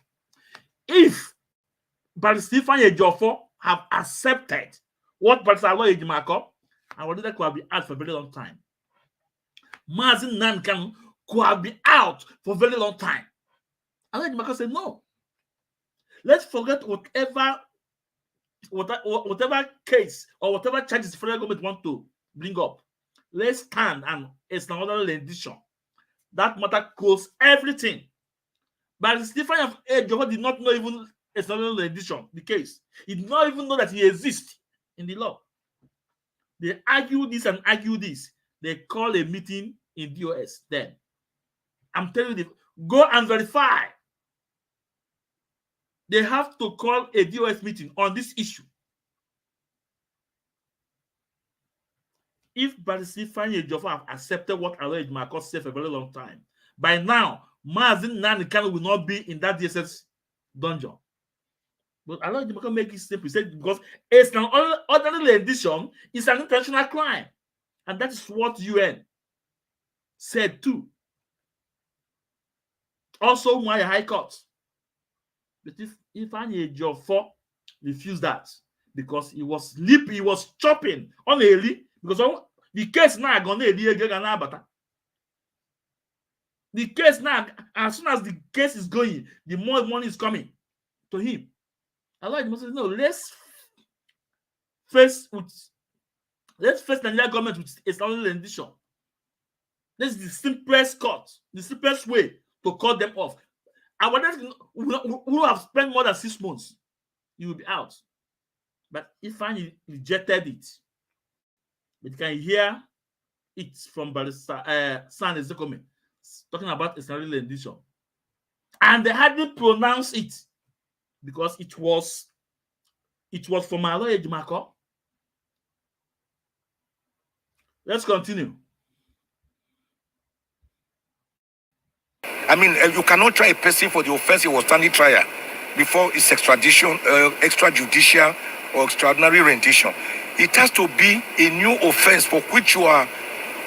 Speaker 1: If Barrister Ifeanyi Ejiofor have accepted what Barrister Allah Ejimako, our leader could have been out for a very long time. Mazi Nnamdi Kanu could have been out for a very long time. Allah Ejimako said no. Let's forget whatever case or whatever charges the federal government want to bring up. let's stand and it's another rendition. That matter closed everything. But Stephen Ejiofor did not know even it's another rendition, the case. He did not even know that he exists in the law. They argue this and argue this. They call a meeting in DOS then. I'm telling you, go and verify. They have to call a DOS meeting on this issue. If Barrister Ejiofor have accepted what Aloy Ejimakor said for a very long time, by now, Maazin Nnamdi Kanu will not be in that DSS dungeon. But Aloy Ejimakor make it simple. He said because it's an ordinary rendition, it's an international crime. And that is what UN said too. Also, my High Court. But if Ejiofor refused that because he was sleeping, he was chopping on a because the case now gonna the case now, as soon as the case is going, the more money is coming to him. I like to say, no, let's face the Nigerian government with a standard rendition. This is the simplest cut, the simplest way to cut them off. And who have spent more than 6 months, you will be out. But if I rejected it, but you can hear it from Barrister Ozekhome talking about a standard rendition. And they hadn't pronounced it because it was from Aloy Ejimakor. Let's continue.
Speaker 4: I mean, you cannot try a person for the offense he was standing trial before his extradition, extrajudicial or extraordinary rendition. It has to be a new offense for which you are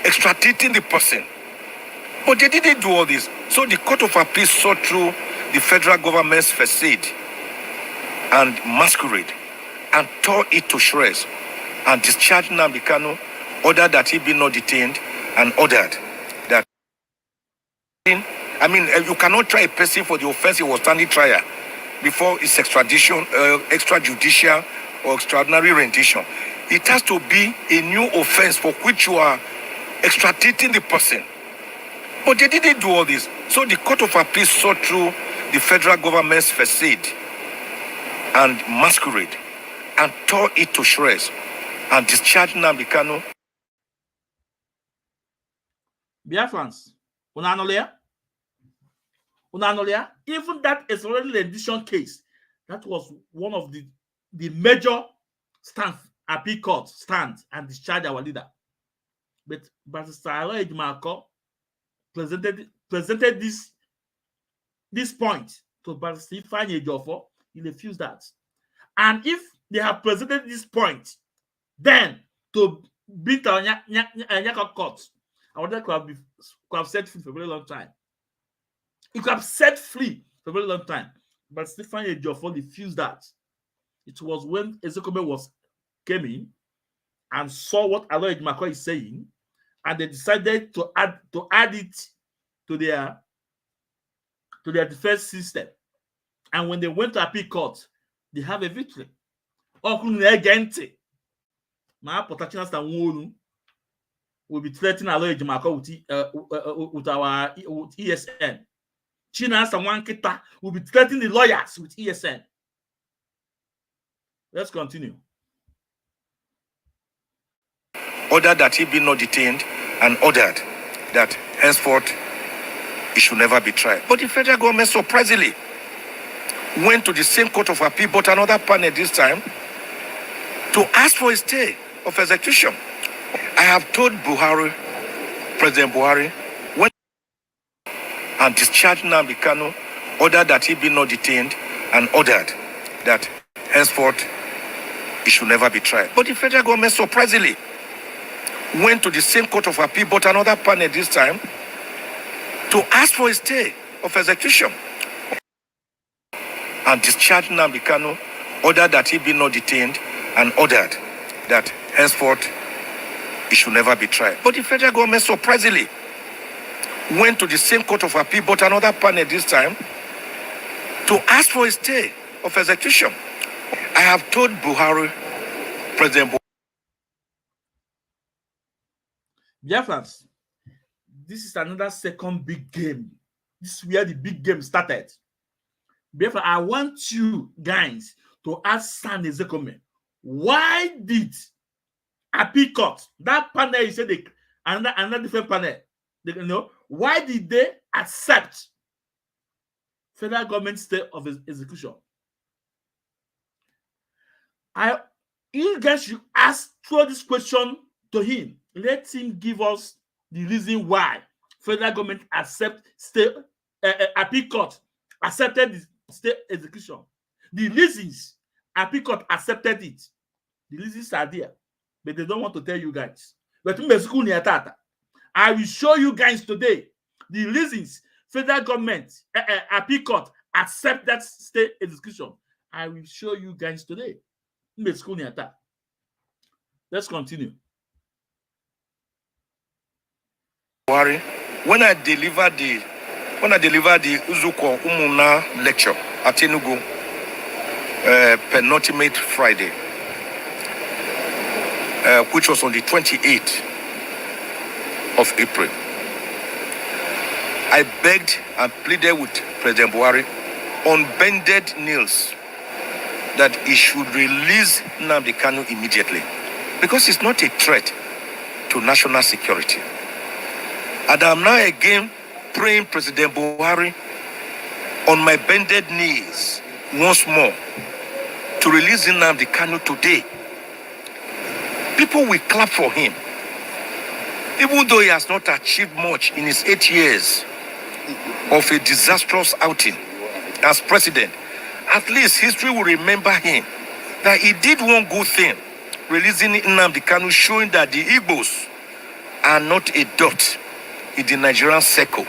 Speaker 4: extraditing the person. But they didn't do all this. So the Court of Appeal saw through the federal government's facade and masquerade and tore it to shreds and discharged Nnamdi Kanu, ordered that he be not detained, and ordered that. I mean, you cannot try a person for the offense he was standing trial before his extradition, extrajudicial or extraordinary rendition. It has to be a new offense for which you are extraditing the person. But they didn't do all this. So the Court of Appeal saw through the federal government's facade and masquerade and tore it to shreds and discharged Nnamdi Kanu.
Speaker 1: Biafrans, even that extraordinary rendition case, that was one of the major stands, appeal court stands and discharged our leader. But Barrister Aloy Ejimakor presented this point to Barrister Ejiofor. He refused that. And if they have presented this point, then to beat Nyaka court, I would could have set free for a very long time. He could have set free for a very long time. But Stephen Ejiofor refused that. It was when Ozekhome came in and saw what Aloy Ejimakor is saying, and they decided to add it to their defense system. And when they went to appeal court, they have a victory. Will be threatening Aloy Ejimakor with our ESN. China Sawankita will be threatening the lawyers with ESN. Let's continue.
Speaker 4: Ordered that he be not detained and ordered that henceforth he should never be tried. But the federal government surprisingly went to the same Court of Appeal, but another panel this time, to ask for a stay of execution. I have told President Buhari, when and discharged Nnamdi Kanu, ordered that he be not detained and ordered that henceforth he should never be tried. But the federal government surprisingly went to the same Court of Appeal, but another panel this time, to ask for a stay of execution and discharged Nnamdi Kanu, ordered that he be not detained and ordered that henceforth he should never be tried. But the federal government surprisingly went to the same Court of Appeal, but another panel this time, to ask for a stay of execution. I have told President Buhari.
Speaker 1: Biafrans, this is another second big game. This is where the big game started. Therefore, I want you guys to ask San Ozekhome, why did Apicot, that panel you said, another different panel, why did they accept federal government state of execution? You guys should throw this question to him. Let him give us the reason why federal government accept state Apicot accepted the state execution. The reasons Apicot accepted it, the reasons are there, but they don't want to tell you guys. But I will show you guys today the reasons federal government Apicot accept that state execution. I will show you guys today. Let's continue.
Speaker 4: When I delivered the Uzuko Umuna lecture at Enugu, penultimate Friday, which was on the 28th of April, I begged and pleaded with President Buhari on bended knees that he should release Nnamdi Kanu immediately, because it's not a threat to national security. And I'm now again praying President Buhari on my bended knees once more to release Nnamdi Kanu today. People will clap for him, even though he has not achieved much in his 8 years of a disastrous outing as president. At least history will remember him that he did one good thing, releasing Nnamdi Kanu, showing that the Igbos are not a dot in the Nigerian circle.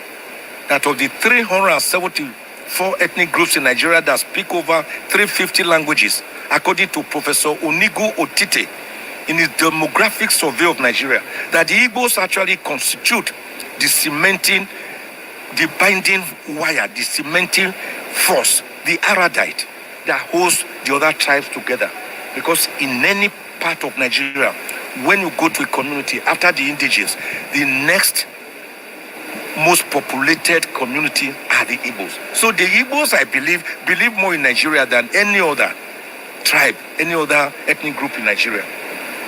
Speaker 4: That of the 374 ethnic groups in Nigeria that speak over 350 languages, according to Professor Onigu Otite in his demographic survey of Nigeria, that the Igbos actually constitute the cementing, the binding wire, the cementing force, the Aradite that holds the other tribes together. Because in any part of Nigeria, when you go to a community after the indigenous, the next most populated community are the Igbos. So the Igbos, I believe more in Nigeria than any other tribe, any other ethnic group in Nigeria.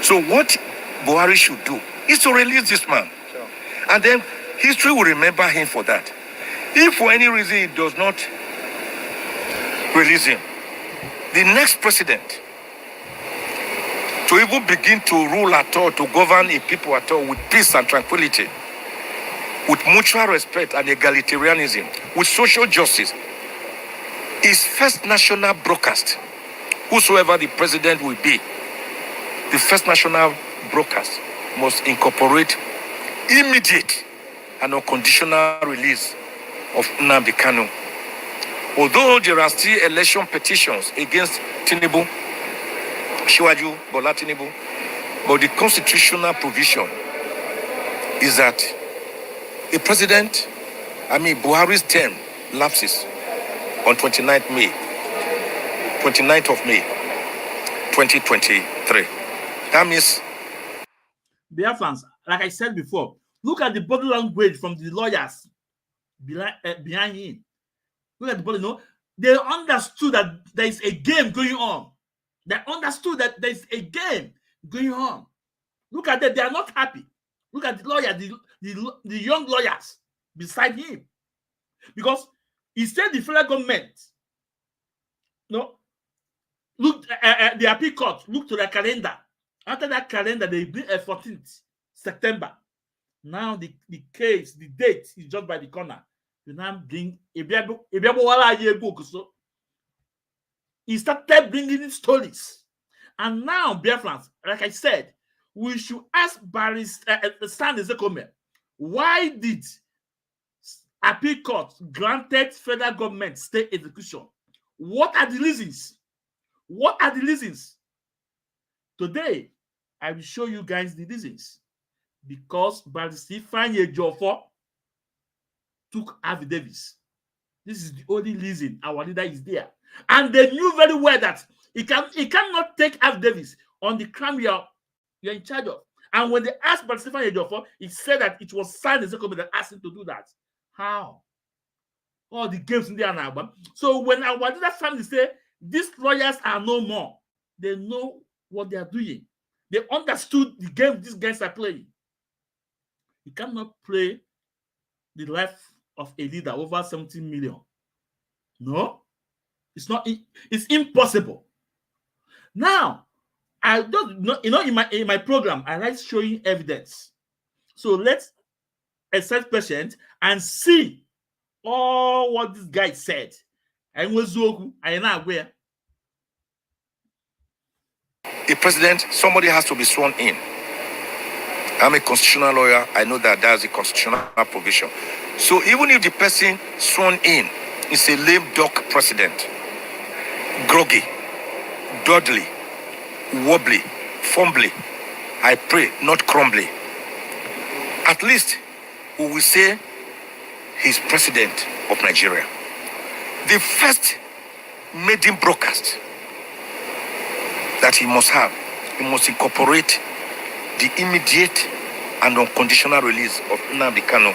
Speaker 4: So what Buhari should do is to release this man. Sure. And then history will remember him for that. If for any reason he does not release him, the next president to even begin to rule at all, to govern a people at all with peace and tranquility, with mutual respect and egalitarianism, with social justice, is First National Broadcast. Whosoever the president will be, the First National Broadcast must incorporate immediate and unconditional release of Nnamdi Kanu. Although there are still election petitions against Tinubu, Shiwaju Bola Tinubu, but the constitutional provision is that a president, Buhari's term lapses on 29th of May, 2023. That means,
Speaker 1: Biafrans, like I said before, look at the body language from the lawyers behind him. Look at the body, they understood that there is a game going on. They understood that there is a game going on. Look at that, they are not happy. Look at the lawyer, the young lawyers beside him. Because he said the federal government, look, the appeal court, look to the calendar. After that calendar, they bring a 14th September. Now the case, the date is just by the corner. You now bring he started bringing in stories. And now, Biafrans, like I said, we should ask Barrister San Ozekhome, why did appeal court granted federal government state execution? What are the reasons? What are the reasons? Today, I will show you guys the reasons. Because Barrister Ifeanyi Ejiofor took affidavits. This is the only reason our leader is there. And they knew very well that he cannot take affidavits on the crime you're in charge of. And when they asked about Stephen Ejiofor, he said that it was signed Ozekhome that asked him to do that. How? All the games in there now. So when our Wadida family say these lawyers are no more, they know what they are doing. They understood the game these guys are playing. You cannot play the life of a leader over 17 million. No, it's not. It's impossible. Now, I don't know. In my program, I like showing evidence. So let's accept patient and see all what this guy said. And was I am not aware.
Speaker 4: A president, somebody has to be sworn in. I'm a constitutional lawyer. I know that that's a constitutional provision. So even if the person sworn in is a lame duck president, groggy, dawdly, wobbly, fumbly, I pray not crumbly, at least we will say he's president of Nigeria. The first maiden broadcast that he must have, he must incorporate the immediate and unconditional release of Nnamdi Kanu.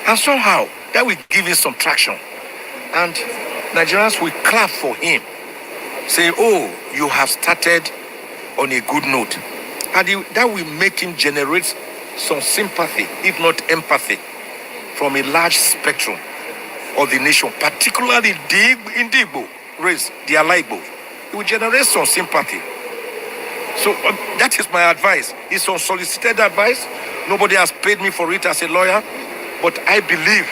Speaker 4: And somehow that will give him some traction. And Nigerians will clap for him, say, oh, you have started on a good note. And that will make him generate some sympathy, if not empathy, from a large spectrum of the nation, particularly in the Igbo race, the Alaigbo. It will generate some sympathy. So that is my advice. It's unsolicited advice. Nobody has paid me for it as a lawyer. But I believe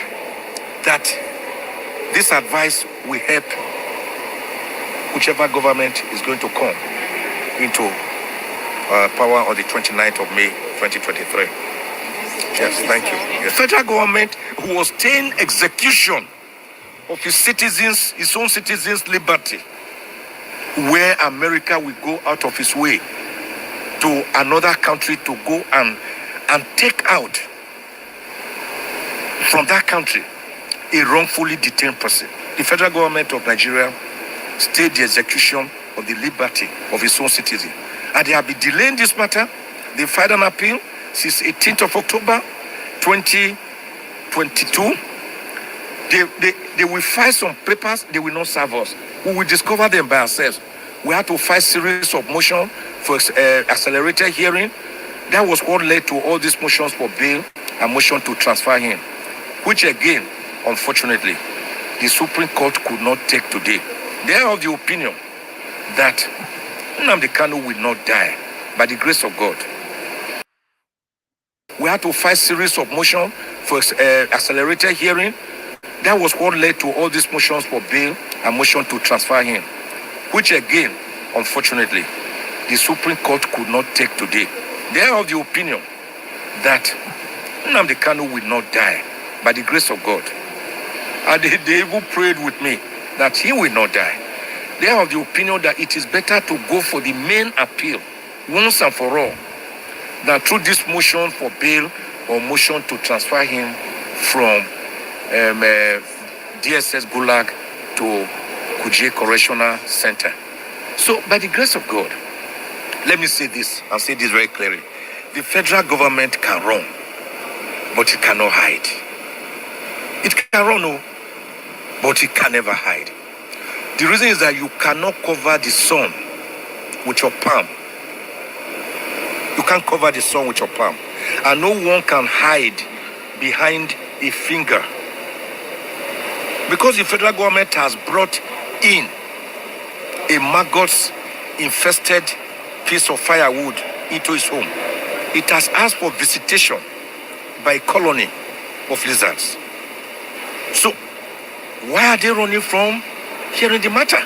Speaker 4: that this advice will help whichever government is going to come into power on the 29th of May, 2023. Yes, thank you. The federal government was staying execution of his citizens, his own citizens' liberty, where America will go out of its way to another country to go and take out from that country a wrongfully detained person. The federal government of Nigeria stayed the execution of the liberty of its own citizen. And they have been delaying this matter. They filed an appeal since 18th of October 2022. They will file some papers, they will not serve us. We will discover them by ourselves. We had to file series of motions for accelerated hearing. That was what led to all these motions for bail and motion to transfer him, which again, unfortunately, the Supreme Court could not take today. They are of the opinion that Nnamdi Kanu will not die by the grace of God. We had to file series of motions for accelerated hearing. That was what led to all these motions for bail and motion to transfer him, which again, unfortunately, the Supreme Court could not take today. They are of the opinion that Nnamdi Kanu will not die by the grace of God. And they even prayed with me that he will not die. They are of the opinion that it is better to go for the main appeal once and for all than through this motion for bail or motion to transfer him from DSS Gulag to Kuje Correctional Center. So, by the grace of God, let me say this and say this very clearly. The federal government can run, but it cannot hide. It can run, no, but it can never hide. The reason is that you cannot cover the sun with your palm. You can't cover the sun with your palm. And no one can hide behind a finger. Because the federal government has brought in a maggots-infested piece of firewood into its home. It has asked for visitation by a colony of lizards. So, why are they running from hearing the matter?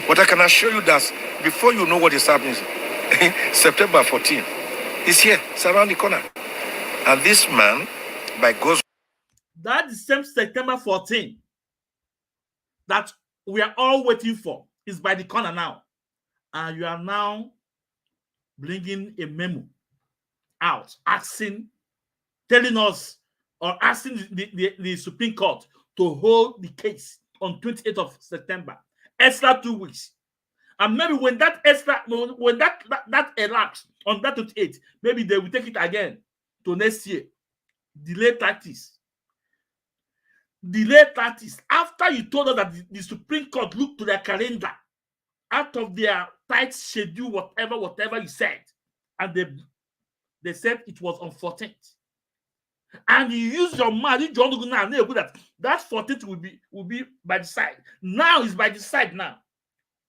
Speaker 4: But I can assure you that before you know what is happening, September 14th is here, it's around the corner. And this man, by God's...
Speaker 1: That the same September 14th that we are all waiting for is by the corner now. And you are now bringing a memo out, telling us, or asking the Supreme Court to hold the case on 28th of September, extra 2 weeks. And maybe when that extra, when that elapsed on that 28, maybe they will take it again to next year. Delay tactics. Delay tactics. After you told us that the Supreme Court looked to their calendar out of their tight schedule, whatever you said, and they said it was on 14th. And you use your mouth, you don't know now that 14th will be by the side. Now it's by the side now.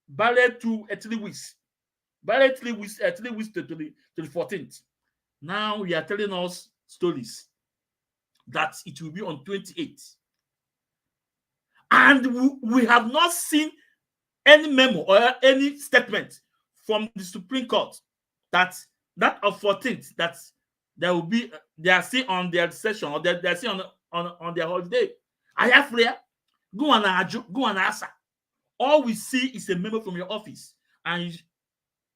Speaker 1: Barely 3 weeks. Barely 3 weeks, 3 weeks to the 14th. Now you are telling us stories that it will be on 28th. And we have not seen any memo or any statement from the Supreme Court that of 14th that there will be, they are still on their session, or they're still on their holiday. I have there. Go and answer. All we see is a memo from your office, and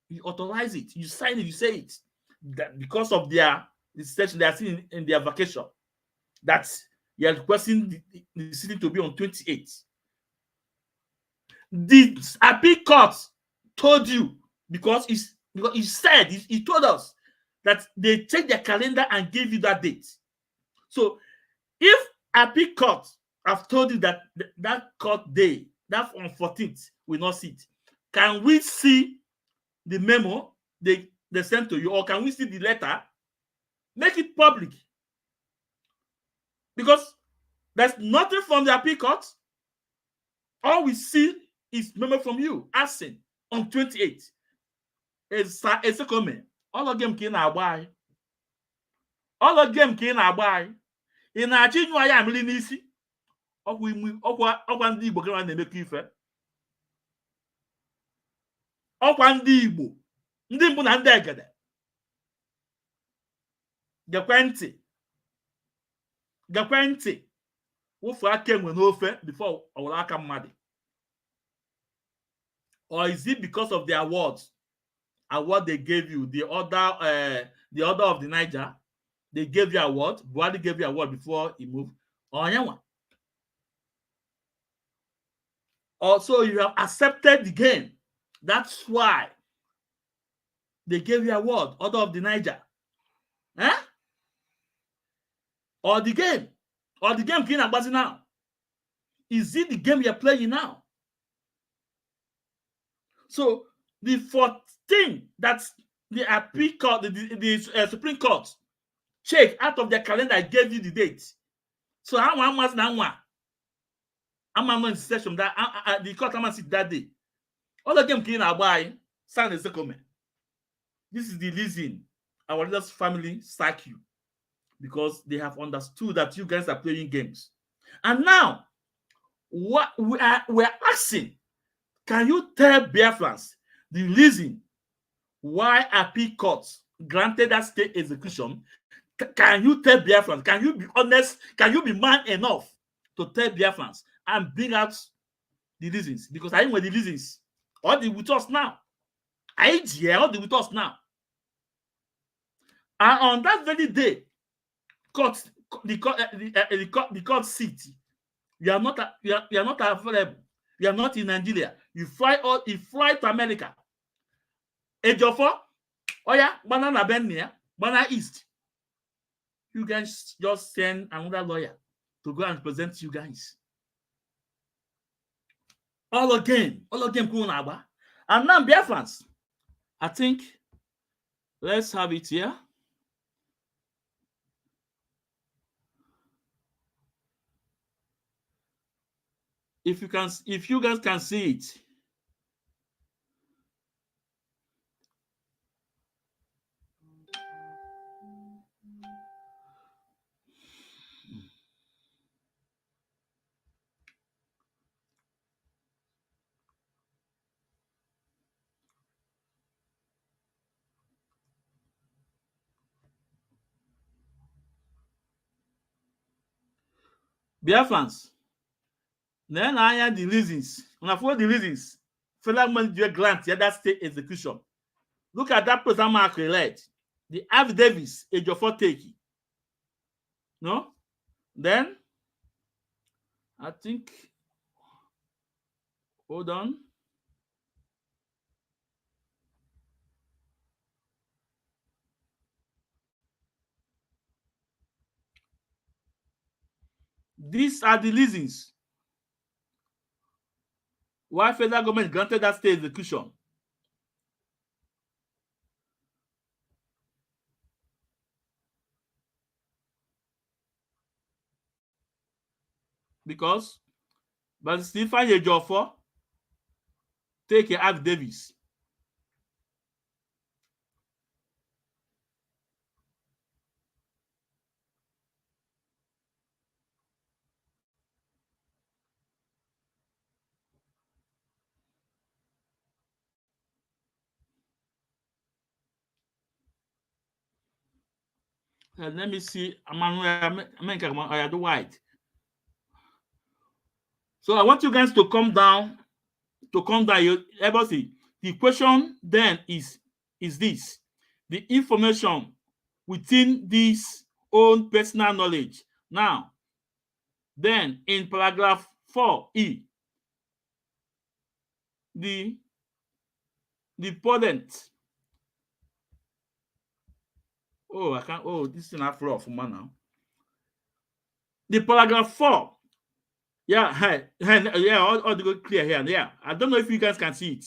Speaker 1: you authorize it, you sign it, you say it. That because of the session they are still in their vacation, that you are requesting the sitting to be on 28th. The appeal court told you, because he told us that they take their calendar and give you that date. So if appeal court have told you that that court day, that on 14th, will not sit, can we see the memo they sent to you, or can we see the letter? Make it public, because there's nothing from the appeal court. All we see is memo from you asking on 28th. Ozekhome, all of them can buy. All of them can buy. In a chinyu aya amili n'isi. Ọkwa ndị Igbo ka na-emekọ ife. Ọkwa ndị Igbo, ndị mbụ na ndị egede. Gekwe ntị. Wofu aka enwe n'ofe before ọwụrụ aka mmadụ. Or is it because of the award they gave you, the order of the Niger? They gave you award. Buhari gave you award before he moved. Also, you have accepted the game. That's why they gave you award, order of the Niger. Huh? Or the game King Agbazi now. Is it the game you're playing now? So the 14th that the appeal court, the Supreme Court check out of their calendar, gave you the date. So I'm in session that the court I'm sit that day. All the game clean buy sign Ozekhome. This is the reason our leaders family sack you, because they have understood that you guys are playing games. And now what we're asking, can you tell Biafrans the reason why appeal courts granted that state execution? Can you tell Biafrans? Can you be honest? Can you be man enough to tell Biafrans and bring out the reasons? Because I know the reasons. All the with us now. All the with us now. And on that very day, the court seat, you are not available. You are not in Nigeria. You fly to America. Ejiofor, Banana Benia, Banana East. You guys just send another lawyer to go and present you guys. All again, Kunaba. And now, Biafrans, I think let's have it here. If you guys can see it. Biafrans, then I had the reasons. When I follow the reasons, federal money grant the other state execution. Look at that person mark read. The affidavits, Ejiofor take. No? Then I think, hold on. These are the reasons why federal government granted that state execution. Because but Stephen Ejiofor take a F. Davis. Let me see. I do white. So I want you guys to come down. Everybody, the question then is this: the information within this own personal knowledge. Now, then in paragraph 4E, the podent. Oh, I can't. Oh, this is not flow of man now. The paragraph 4. Yeah, yeah, all the clear here. Yeah, I don't know if you guys can see it.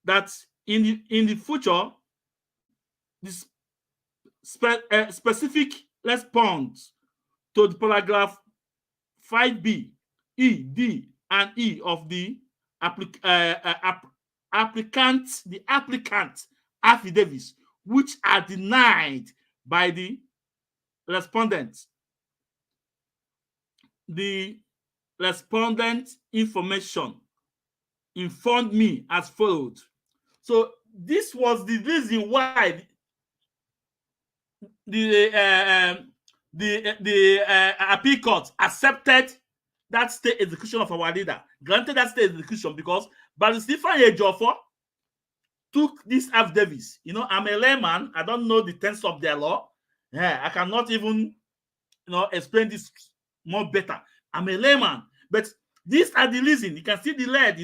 Speaker 1: That in the future, this specific response to the paragraph 5B, E, D, and E of the applicant affidavits, which are denied by the respondent. The respondent information informed me as followed. So this was the reason why the appeal court accepted that state execution of our leader, granted that state execution, because Barrister Stephen Ejiofor took this affidavits. You know, I'm a layman. I don't know the tenets of their law. Yeah, I cannot even explain this more better. I'm a layman, but these are the reason. You can see the lead,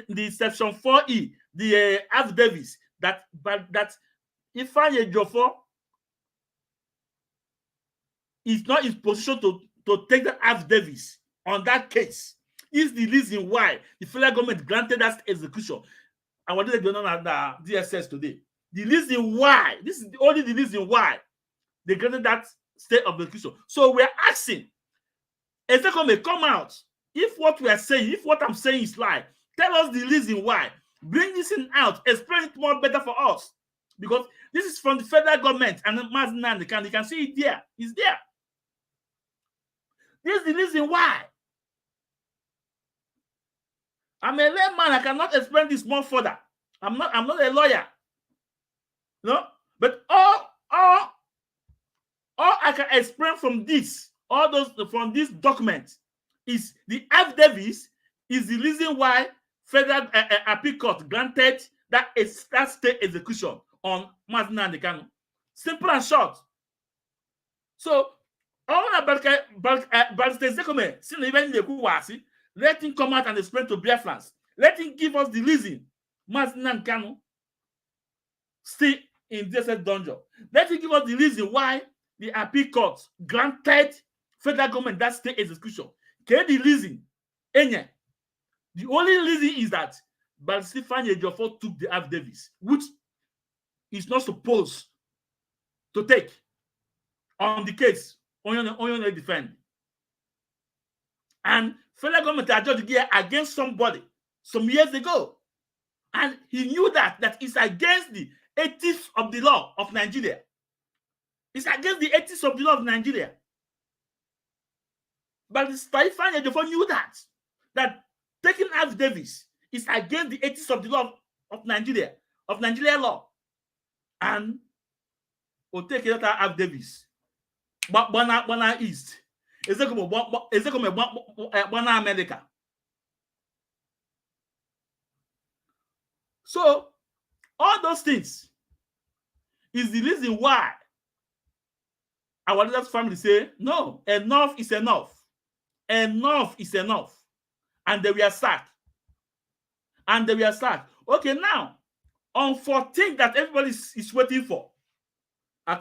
Speaker 1: the section 4E, the affidavits that Stephen Ejiofor is not in position to take the affidavits on that case. Is the reason why the federal government granted us execution. And what did they do on the DSS today? The reason why, this is only the reason why they granted that state of execution. So we're asking, Ozekhome, come out. If what we are saying, if what I'm saying is lie, tell us the reason why. Bring this in out. Explain it more better for us. Because this is from the federal government and you can see it there. It's there. This is the reason why. I'm a layman. I cannot explain this more further. I'm not a lawyer. No? But all I can explain from this, from this document, is the affidavits is the reason why federal appeal court granted that state execution on Mazina Ndekano. Simple and short. So all about Ozekhome, let him come out and explain to Biafrans. Let him give us the reason Mazina Ndekano stay in this dungeon. Let him give us the reason why the appeal court granted federal government that state execution. Okay, the reason. The only reason is that Barrister Stephen Ejiofor took the affidavits, which is not supposed to take on the case on defend. And federal government adjudged against somebody some years ago. And he knew that it's against the ethics of the law of Nigeria. It's against the ethics of the law of Nigeria. But Stephen Ejiofor knew that taking affidavits is against the ethics of the law of Nigeria, of Nigeria law. And we'll take another affidavits. Bana East. Ozekhome Bana America. So all those things is the reason why our leaders' family say, no, enough is enough. Enough is enough. And they were sacked. Okay, now, on 14th that everybody is waiting for, even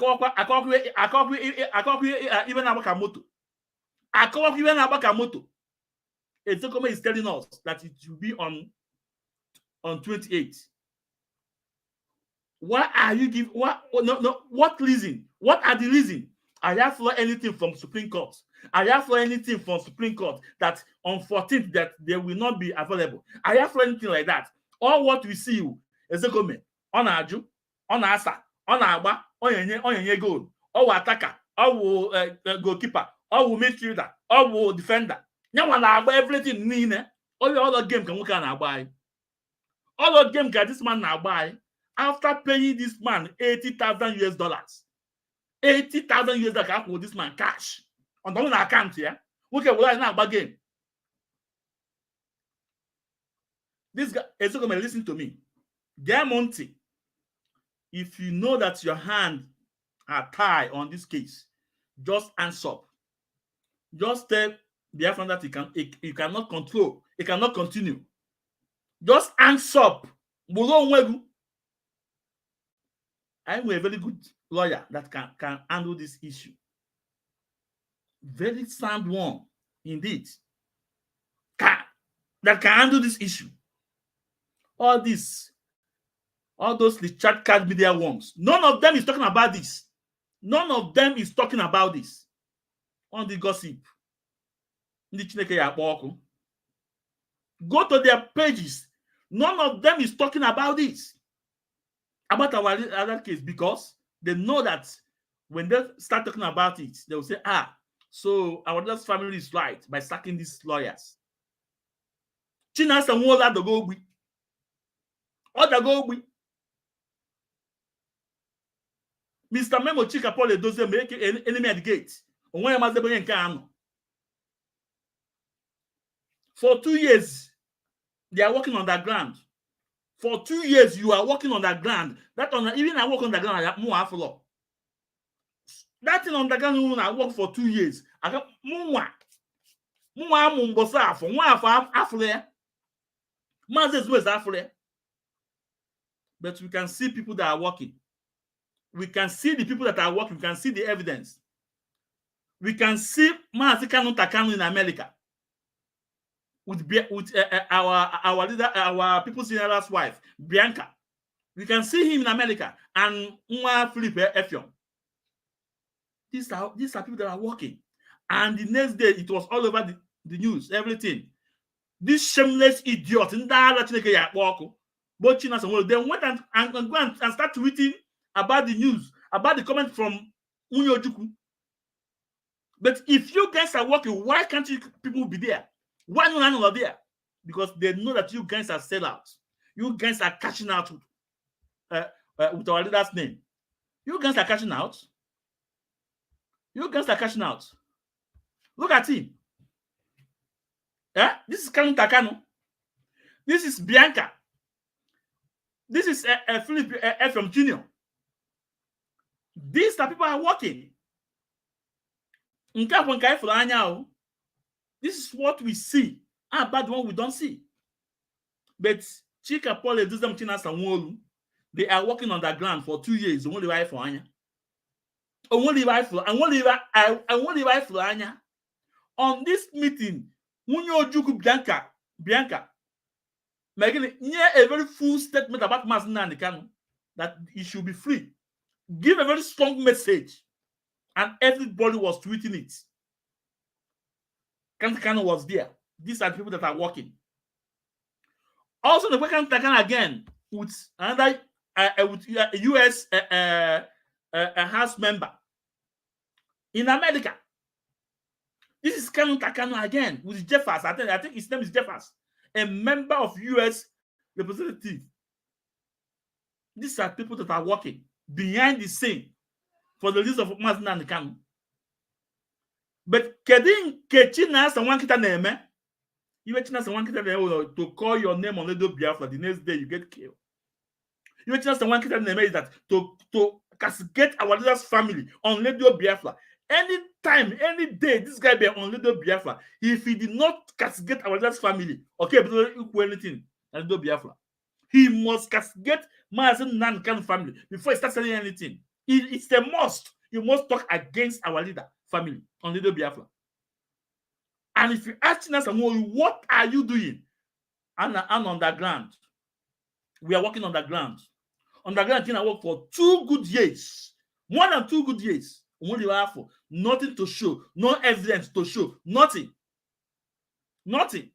Speaker 1: Awakamoto, Akowa even Abaka moto. Ozekhome is telling us that it will be on 28. Why are you giving what reason? What are the reason? I have for anything from Supreme Court. I have for anything from Supreme Court that on 14th that they will not be available. I have for anything like that. All what we see you, Ozekhome, on Aju, on Asa, on Agba, on Yenye goal, or attacker, or goalkeeper, or midfielder, or defender. Now one Agba everything nine. All the other game can we can buy. All the game can this man now buy. After paying this man $80,000 $80,000 for this man cash on the own account here. Okay, well, now about game. This guy is going to listen to me. Monty, if you know that your hand are tied on this case, just answer up. Just tell Biafran that you cannot control, it cannot continue. Just answer up. I'm a very good lawyer that can handle this issue. Very sound one, indeed. That can handle this issue. All those chat card media ones, none of them is talking about this. None of them is talking about this. On the gossip. Go to their pages. None of them is talking about this. About our other case, because they know that when they start talking about it, they will say, so our other family is right by sacking these lawyers. China and all that go be. All that go be. Mr. Memo Chika Paul doesn't make enemy at the gate. For 2 years, they are working on that ground. For 2 years, you are working on that ground. Even I work on the ground, I have more half law. That thing on the ground, I work for 2 years. I got more. But we can see people that are working. We can see the people that are working. We can see the evidence. We can see Maazikanu Takanu in America with our leader, our people's general's wife, Bianca. We can see him in America and Philip Effiong. These are people that are working. And the next day, it was all over the news, everything. This shameless idiot, then went and go and start tweeting about the news, about the comment from Unyojuku. But if you guys are working, why can't you people be there? Why not there? Because they know that you guys are sellouts. You guys are cashing out with our leader's name. You guys are cashing out. You guys are cashing out. Look at him. This is Kanu Takano. This is Bianca. This is Philip from Junior. These are people are working. This is what we see. Bad one we don't see. But Chika Paul they are working on the ground for 2 years. Only wife for Anya. Only wife for Anya. On this meeting, Munyojuku Bianca, making a very full statement about Mazina and the Kanu that he should be free. Give a very strong message, and everybody was tweeting it. Kanu was there. These are the people that are working. Also, the Kanu Takana again with another with a U.S. House member in America. This is Kanu Takano again with Jeffers. I think his name is Jeffers, a member of U.S. representative. These are people that are working behind the scene for the release of Mazina and Kanu. But Kedin Kechina someone kita name, you China someone kita name to call your name on Ledo Biafra. The next day you get killed. You China someone kita name is that to castigate our leader's family on Ledo Biafra. Anytime, any day, this guy be on Ledo Biafra. If he did not castigate our leader's family, okay, but don't do anything on Ledo Biafra. He must castigate Mazin Nankan family before he starts saying anything. It's a must. You must talk against our leader family on Ledo Biafra. And if you ask Chinasa Nworu, what are you doing? And underground. We are working underground. Underground can work for 2 good years. More than 2 good years. Nothing to show. No evidence to show. Nothing. Nothing.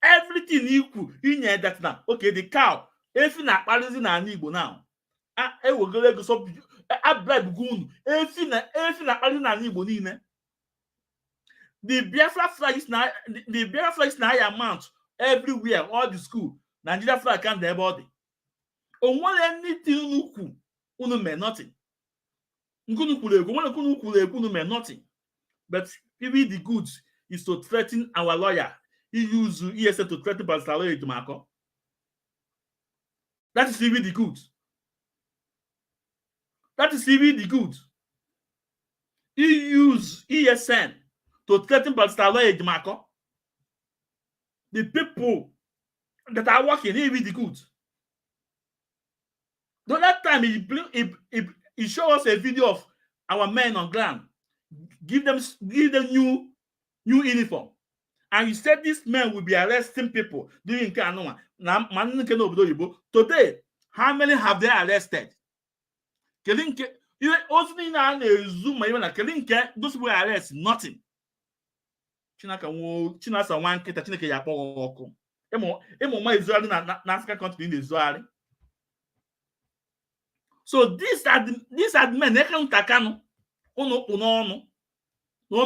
Speaker 1: Everything equal. In that now. Okay, the cow. If you not in an Igbo now. I will go like so. I bribe goon. If you not in an Igbo. The Biafra flag is now. The Biafra flag is now amount everywhere. All the school. Nigeria flag can't their body. On one anything unu may nothing. Nothing. But even the goods is to threaten our lawyer. He used ESL to threaten Pastor to Marco. That is even the goods. That is even the goods. He used ESN to threaten Pastor to Marco. The people that are working, even the goods. The that time he showed us a video of our men on ground. Give them new uniform. And he said this man will be arresting people during Kanoma. Today, how many have they arrested? Those who arrest nothing. Chinasa one kita Chineke ya kpọrọ ọkụ. Israel na African country in Israel. So these are the men they can takano. No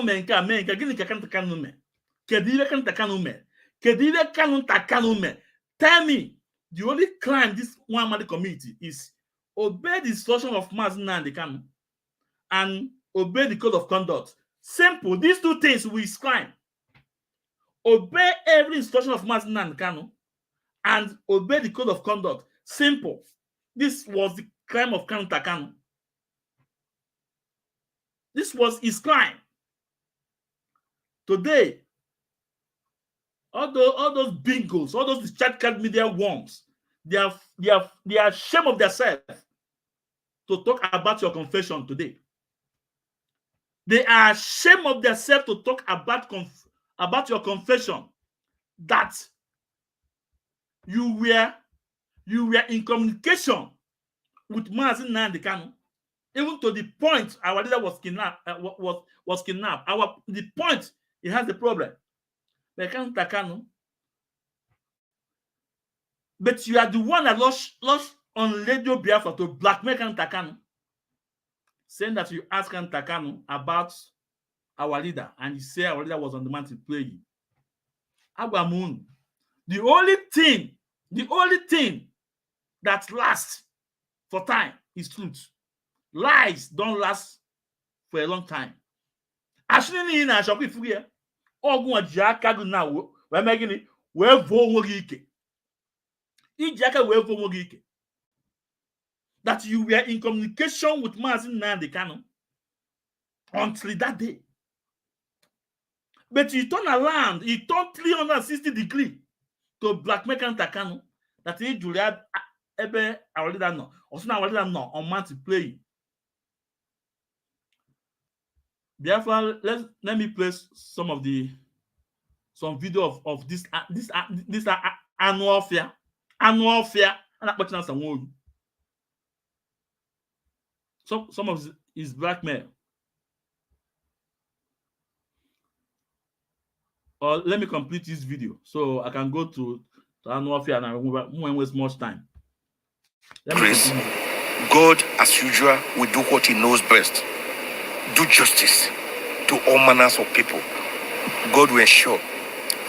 Speaker 1: men can gini ka kan takano men. Kedire kan takano men. Kedire kan takano men. Tell me, the only crime this one man committee is obey the instruction of Mazina and the Kanu and obey the code of conduct. Simple. These 2 things we crime. Obey every instruction of Mazina and Kanu and obey the code of conduct. Simple. This was the crime of Kanu Takano. This was his crime. Today, all those bingos, all those chat card media worms, they are ashamed of themselves to talk about your confession today. They are ashamed of themselves to talk about your confession that you were in communication with Mazin Nnamdi Kanu, even to the point our leader was kidnapped. The point he has the problem. But you are the one that lost on Radio Biafra to blackmail Kanu Takano, saying that you asked Kanu Takano about our leader, and you say our leader was on the man to play you. Abamun, the only thing that lasts for time is truth. Lies don't last for a long time. Actually, in a shop, if we are all going to now, we're making it where Vomogike. That you were in communication with Mazin Nnamdi Kanu until that day. But you turn around, you turn 360 degrees to blackmail Kanu Takano. That is Julia Ebe already know. Also now already know on man to play. Therefore, let me play some video of this annual fair. And I'm watching some some of his blackmail. Or let me complete this video so I can go to annual fair and I won't waste much time.
Speaker 4: Praise God, as usual, will do what He knows best. Do justice to all manners of people. God will ensure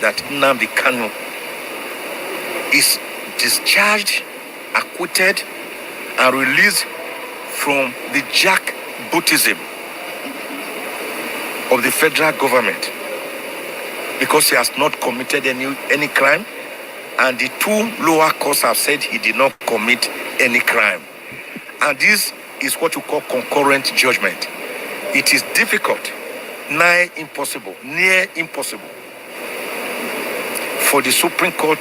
Speaker 4: that Nnamdi Kanu is discharged, acquitted, and released from the jackbootism of the federal government, because he has not committed any crime, and the 2 lower courts have said he did not commit any crime. And this is what we call concurrent judgment. It is difficult, near impossible for the Supreme Court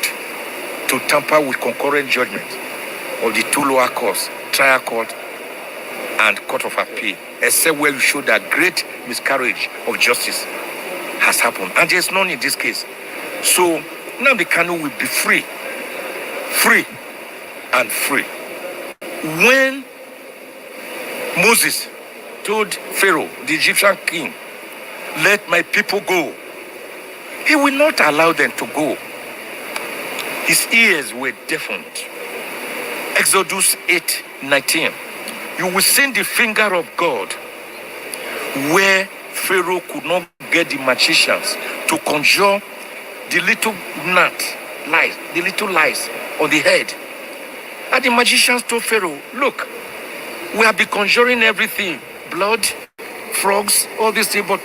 Speaker 4: to tamper with concurrent judgment of the 2 lower courts, trial court and court of appeal, except where we show that great miscarriage of justice has has happened, and there's none in this case. So now the Kanu will be free, free, and free. When Moses told Pharaoh, the Egyptian king, let my people go, he will not allow them to go. His ears were deafened. Exodus 8:19. You will see the finger of God where Pharaoh could not get the magicians to conjure the little lies on the head. And the magicians told Pharaoh, look, we have been conjuring everything, blood, frogs, all these things, but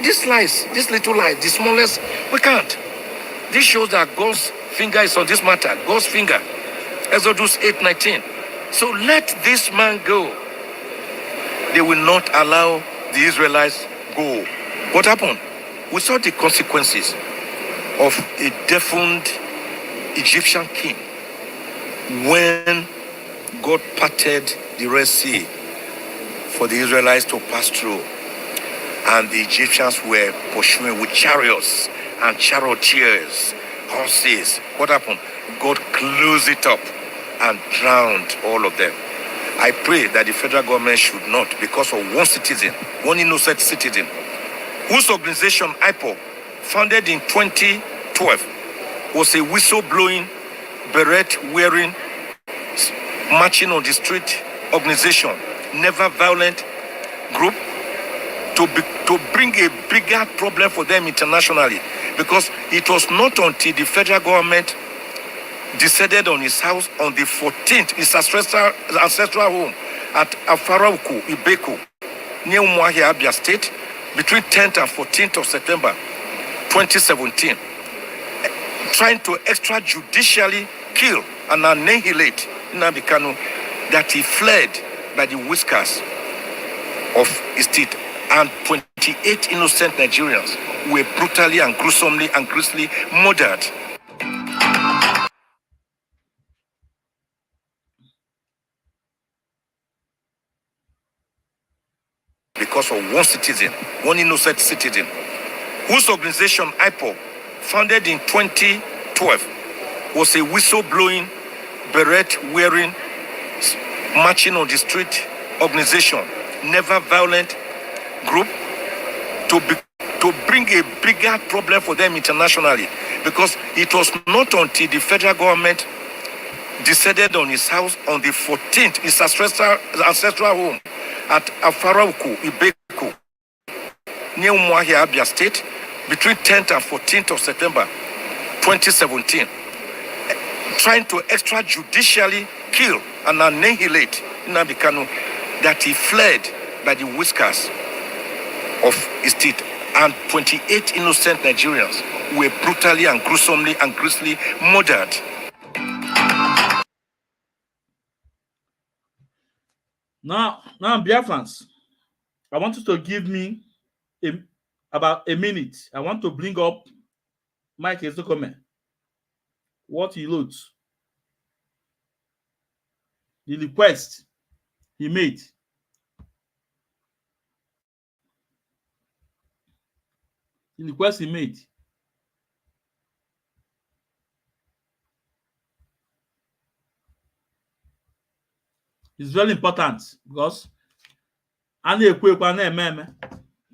Speaker 4: these lies, this little lies, the smallest, we can't. This shows that God's finger is on this matter, God's finger. Exodus 8:19. So let this man go. They will not allow the Israelites go. What happened? We saw the consequences of a deafened Egyptian king when God parted the Red Sea for the Israelites to pass through, and the Egyptians were pursuing with chariots and charioteers, horses. What happened? God closed it up and drowned all of them. I pray that the federal government should not, because of one citizen, one innocent citizen, whose organization, Ipob, founded in 2012, was a whistle-blowing, beret-wearing, marching on the street organization, never violent group, to bring a bigger problem for them internationally, because it was not until the federal government decided on his house on the 14th, his ancestral home at Afarauku, Ibeku, near Umuahia, Abia State, between 10th and 14th of September 2017, trying to extrajudicially kill and annihilate Nnamdi Kanu, that he fled by the whiskers of his teeth, and 28 innocent Nigerians were brutally and gruesomely and grisly murdered. Because of one citizen, one innocent citizen, whose organization, Ipob, founded in 2012, was a whistle-blowing, beret-wearing, marching on the street organization, never violent group, to bring a bigger problem for them internationally, because it was not until the federal government decided on his house on the 14th, his ancestral home at Afarauku, Ibeku, near Umuahia, Abia State, between 10th and 14th of September 2017, trying to extrajudicially kill and annihilate Nnamdi Kanu, that he fled by the whiskers of his teeth, and 28 innocent Nigerians were brutally and gruesomely and grisly murdered.
Speaker 1: Now, Biafrans, I want you to give me about a minute. I want to bring up Mike Ozekhome, what he wrote, the request he made. The request he made. It's very important because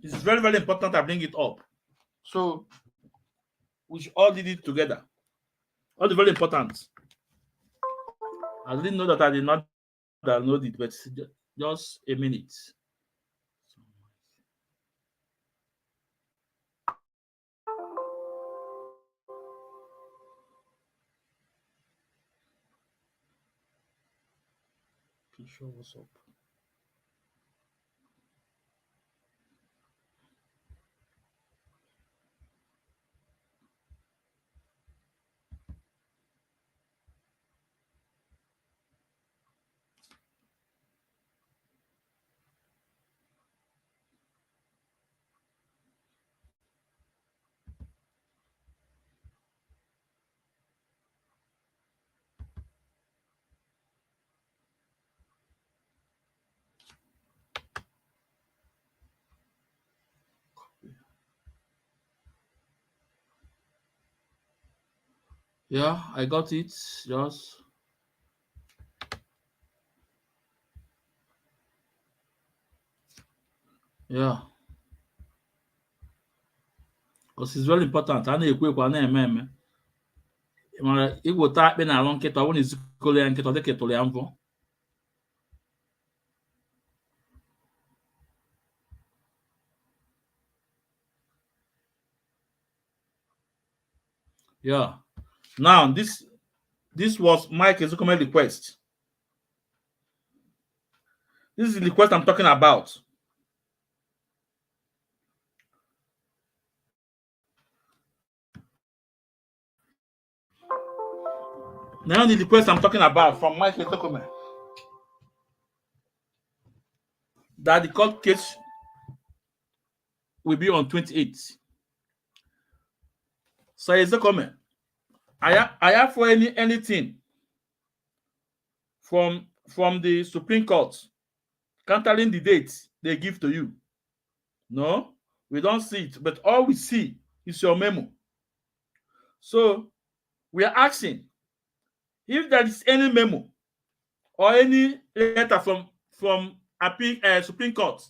Speaker 1: it's very, very important I bring it up. So we should all read it together. All the very important. I didn't know that I did not download it, but just a minute. Show what's up. Yeah, I got it. Just yeah, because it's very important. A na-ekwu ekwu, a na-eme eme. Ị mara igwota akpị na-alụ nkịta, ọ bụrụ na izikọrọ ya nkịta, ọ dịka ịtụrụ ya mvọ. Yeah. Now this was Mike Ozekhome request. This is the request I'm talking about. Now the request I'm talking about from Mike Ozekhome, that the court case will be on 28th. So Ozekhome, I have for anything from the Supreme Court countering the date they give to you. No, we don't see it, but all we see is your memo. So we are asking if there is any memo or any letter from Supreme Court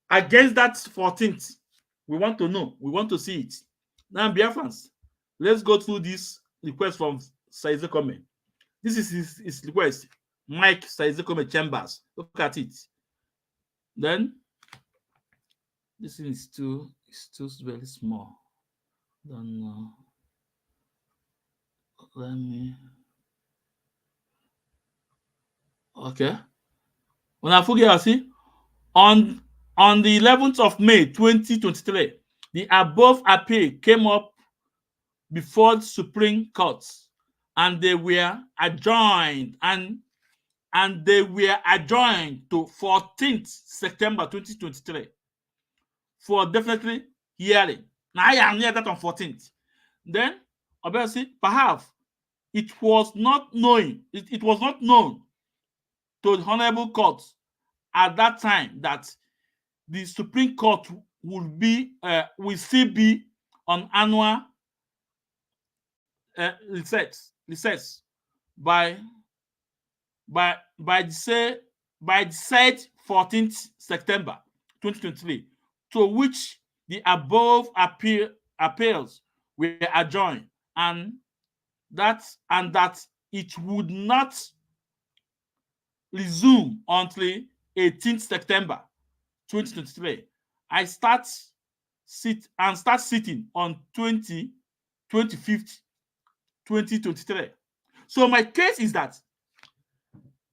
Speaker 1: against that 14th. We want to know. We want to see it. Now, Biafrans, let's go through this request from Ozekhome. This is his request. Mike Ozekhome Chambers. Look at it. Then this thing is too very small. Don't know. Let me. Okay. When I forget, see, on the 11th of May 2023, the above appeal came up before the Supreme Court, and they were adjourned and they were adjourned to 14th September 2023 for definitely hearing. Now I am near that on 14th. Then obviously perhaps it was not known. It was not known to the Honorable Court at that time that the Supreme Court will still be on annual recess by the said 14th September 2023, to which the above appeals were adjourned, and that it would not resume until 18th September 2023. I start sitting on 25th 2023. So my case is that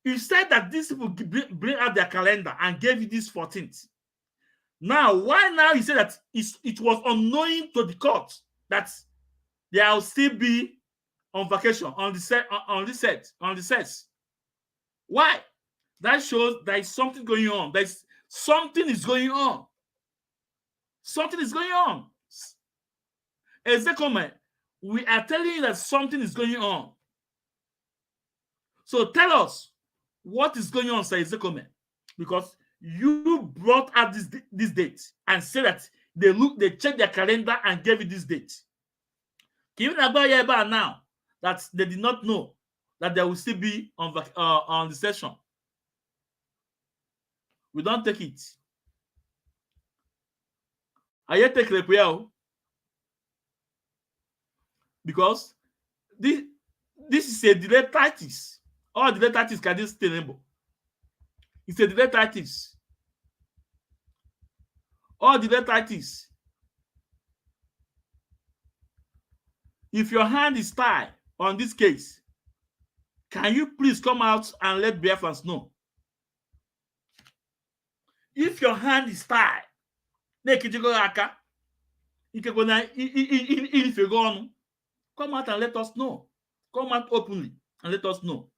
Speaker 1: you said that these people bring out their calendar and gave you this 14th. Now, why now you say that it was unknowing to the court that they will still be on vacation on the set? Why? That shows there is something going on. Something is going on. Something is going on. Ozekhome, we are telling you that something is going on. So tell us what is going on, Sir Ozekhome, because you brought out this date and said that they checked their calendar and gave you this date. Even about now that they did not know that they will still be on the session. We don't take it. I yet take repair because this is a delayed tactics. All delayed tactics can be sustainable. It's a delayed tactics. All delayed tactics. If your hand is tied on this case, can you please come out and let Biafrans know? If your hand is tied, come out and let us know. Come out openly and let us know.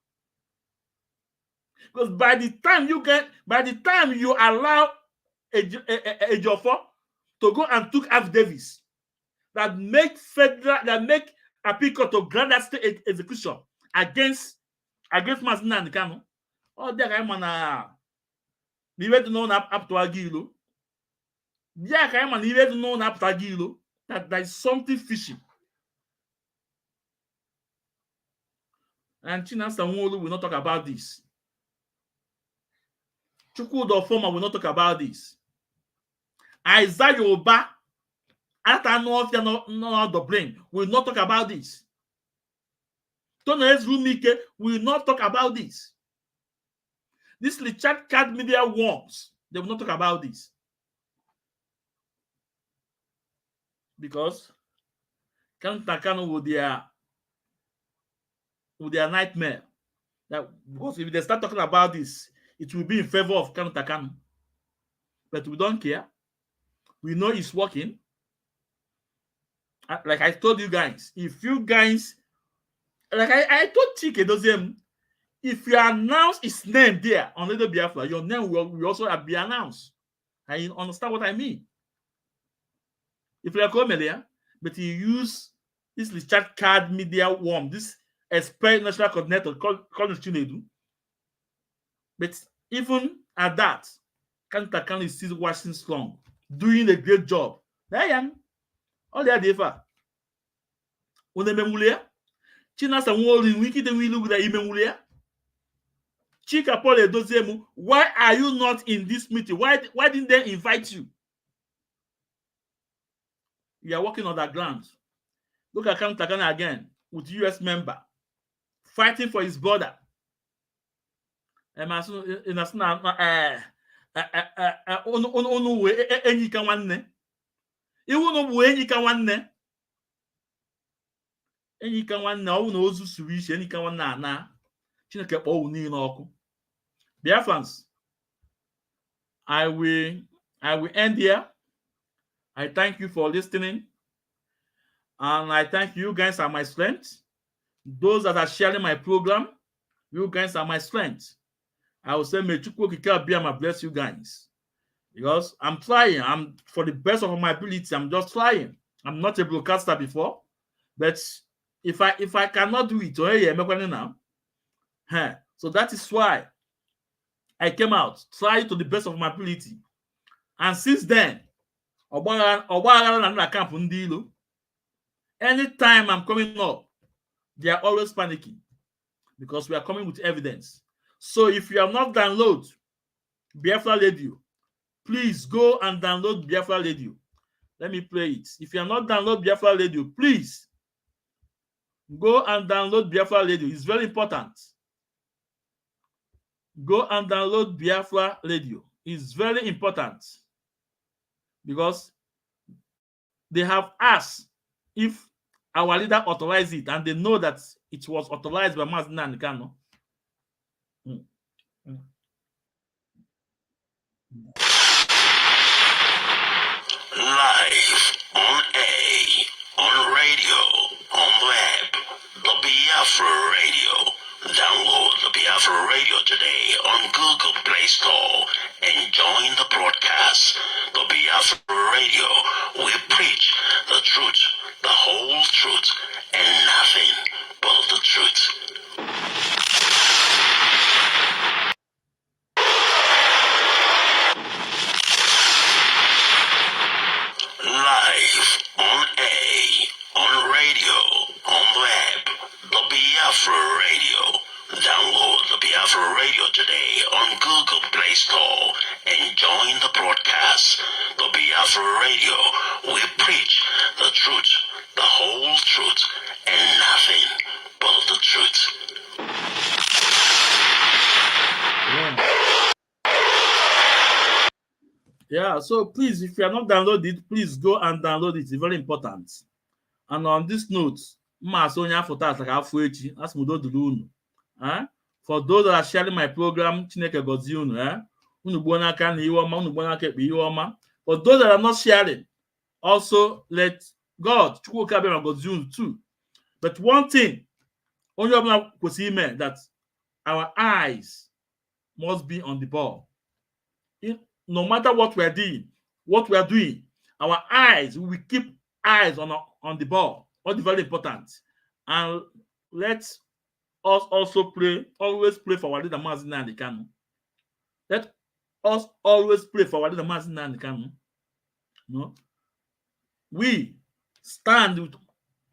Speaker 1: Because by the time you allow a Ejiofor to go and took affidavits that make appeal court to grant that state execution against Mazina and Kano, all that I man the way to know up to Agilo. Yeah, I man the way to know up to Agilo that there is something fishy. And Chinasa Nwolu will not talk about this. Chukwudo Former will not talk about this. Isaiah Oba, Atanofia no Dublin will not talk about this. Tones Rumike will not talk about this. This Richard Card Media worms, they will not talk about this. Because Kantakano with their nightmare. That because if they start talking about this, it will be in favor of Kantakano. But we don't care. We know it's working. Like I told you guys, if you guys, like I told Chike Doziem, if you announce his name there on Radio Biafra, your name will also be announced. I understand what I mean. If you are coming there, but you use this Richard Card Media worm, this expert national coordinator called Chinedu. But even at that, Kantakan is still watching strong, doing a great job. There all they are there. When they memulia, Chinasa Nwolu wiki de wilu with the imemulia. Chika Paul Edozemu, why are you not in this meeting? Why didn't they invite you? You are working on that ground. Look at Kantakana again with US member fighting for his border. Biafrans, I will end here. I thank you for listening. And I thank you guys are my strength. Those that are sharing my program, you guys are my strength. I will say, may Chukwu Kikabiyama bless you guys. Because I'm trying. I'm for the best of my ability. I'm just trying. I'm not a broadcaster before. But if I cannot do it, now, so that is why I came out, trying to the best of my ability. And since then, anytime I'm coming up, they are always panicking because we are coming with evidence. So if you have not downloaded Biafra Radio, please go and download Biafra Radio. Let me play it. If you have not downloaded Biafra Radio, please go and download Biafra Radio. It's very important. Go and download Biafra Radio. It's very important because they have asked if our leader authorized it, and they know that it was authorized by Mazina Nikano.
Speaker 5: Live on air, on radio, on web, the Biafra Radio. Download the Biafra Radio today on Google Play Store and join the broadcast. The Biafra Radio, we preach the truth, the whole truth, and nothing but the truth. Live on air, on radio, on web, the Biafra Radio. Download the Biafra Radio today on Google Play Store and join the broadcast. The Biafra Radio, we preach the truth, the whole truth, and nothing but the truth.
Speaker 1: Yeah, so please, if you are not downloaded it, please go and download it. It's very important. And on this note, for those that are sharing my program, for those that are not sharing, also let God too. But one thing, that our eyes must be on the ball. No matter what we are doing, our eyes, we keep eyes on the ball. That's very important. And let's us also always pray for our leader Mazina and the Kanu. Let us always pray for our leader Mazina and the Kanu. No? We stand with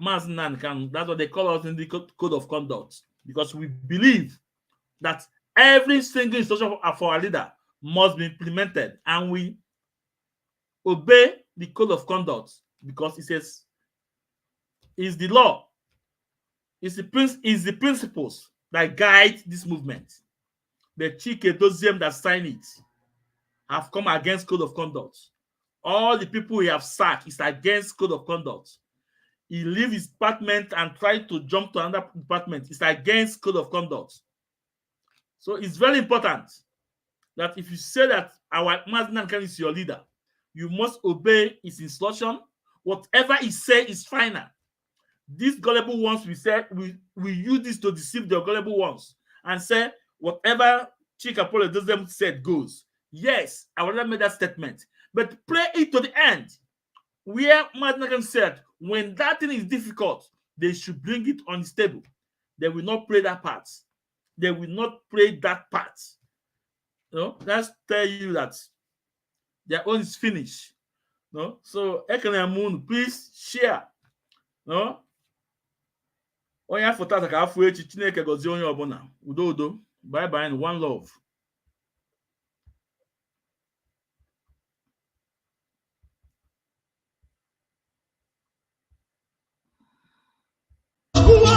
Speaker 1: Mazina and the Kanu. That's what they call us in the code of conduct. because we believe that every single instruction for our leader must be implemented, and we obey the code of conduct because it says it's the law, it's the principles that guide this movement. The Chike Doziem that signed it have come against code of conduct. All the people he have sacked is against code of conduct. He leave his department and try to jump to another department. It's against code of conduct. So it's very important that if you say that our Maznan Khan is your leader, you must obey his instruction. Whatever he says is final. These gullible ones, we say we use this to deceive the gullible ones and say whatever Chika Polo Doziem said goes. Yes, I will not make that statement, but play it to the end. Where Maznan said, when that thing is difficult, they should bring it on the table. They will not play that part. They will not play that part. You know, let's tell you that their own is finished. No, so Ekene Moon, please share. No, onye afọ tata ka afọ echi, Chineke gozie onye ọbụla. Udo udo. Bye bye and one love.
Speaker 2: Uwo,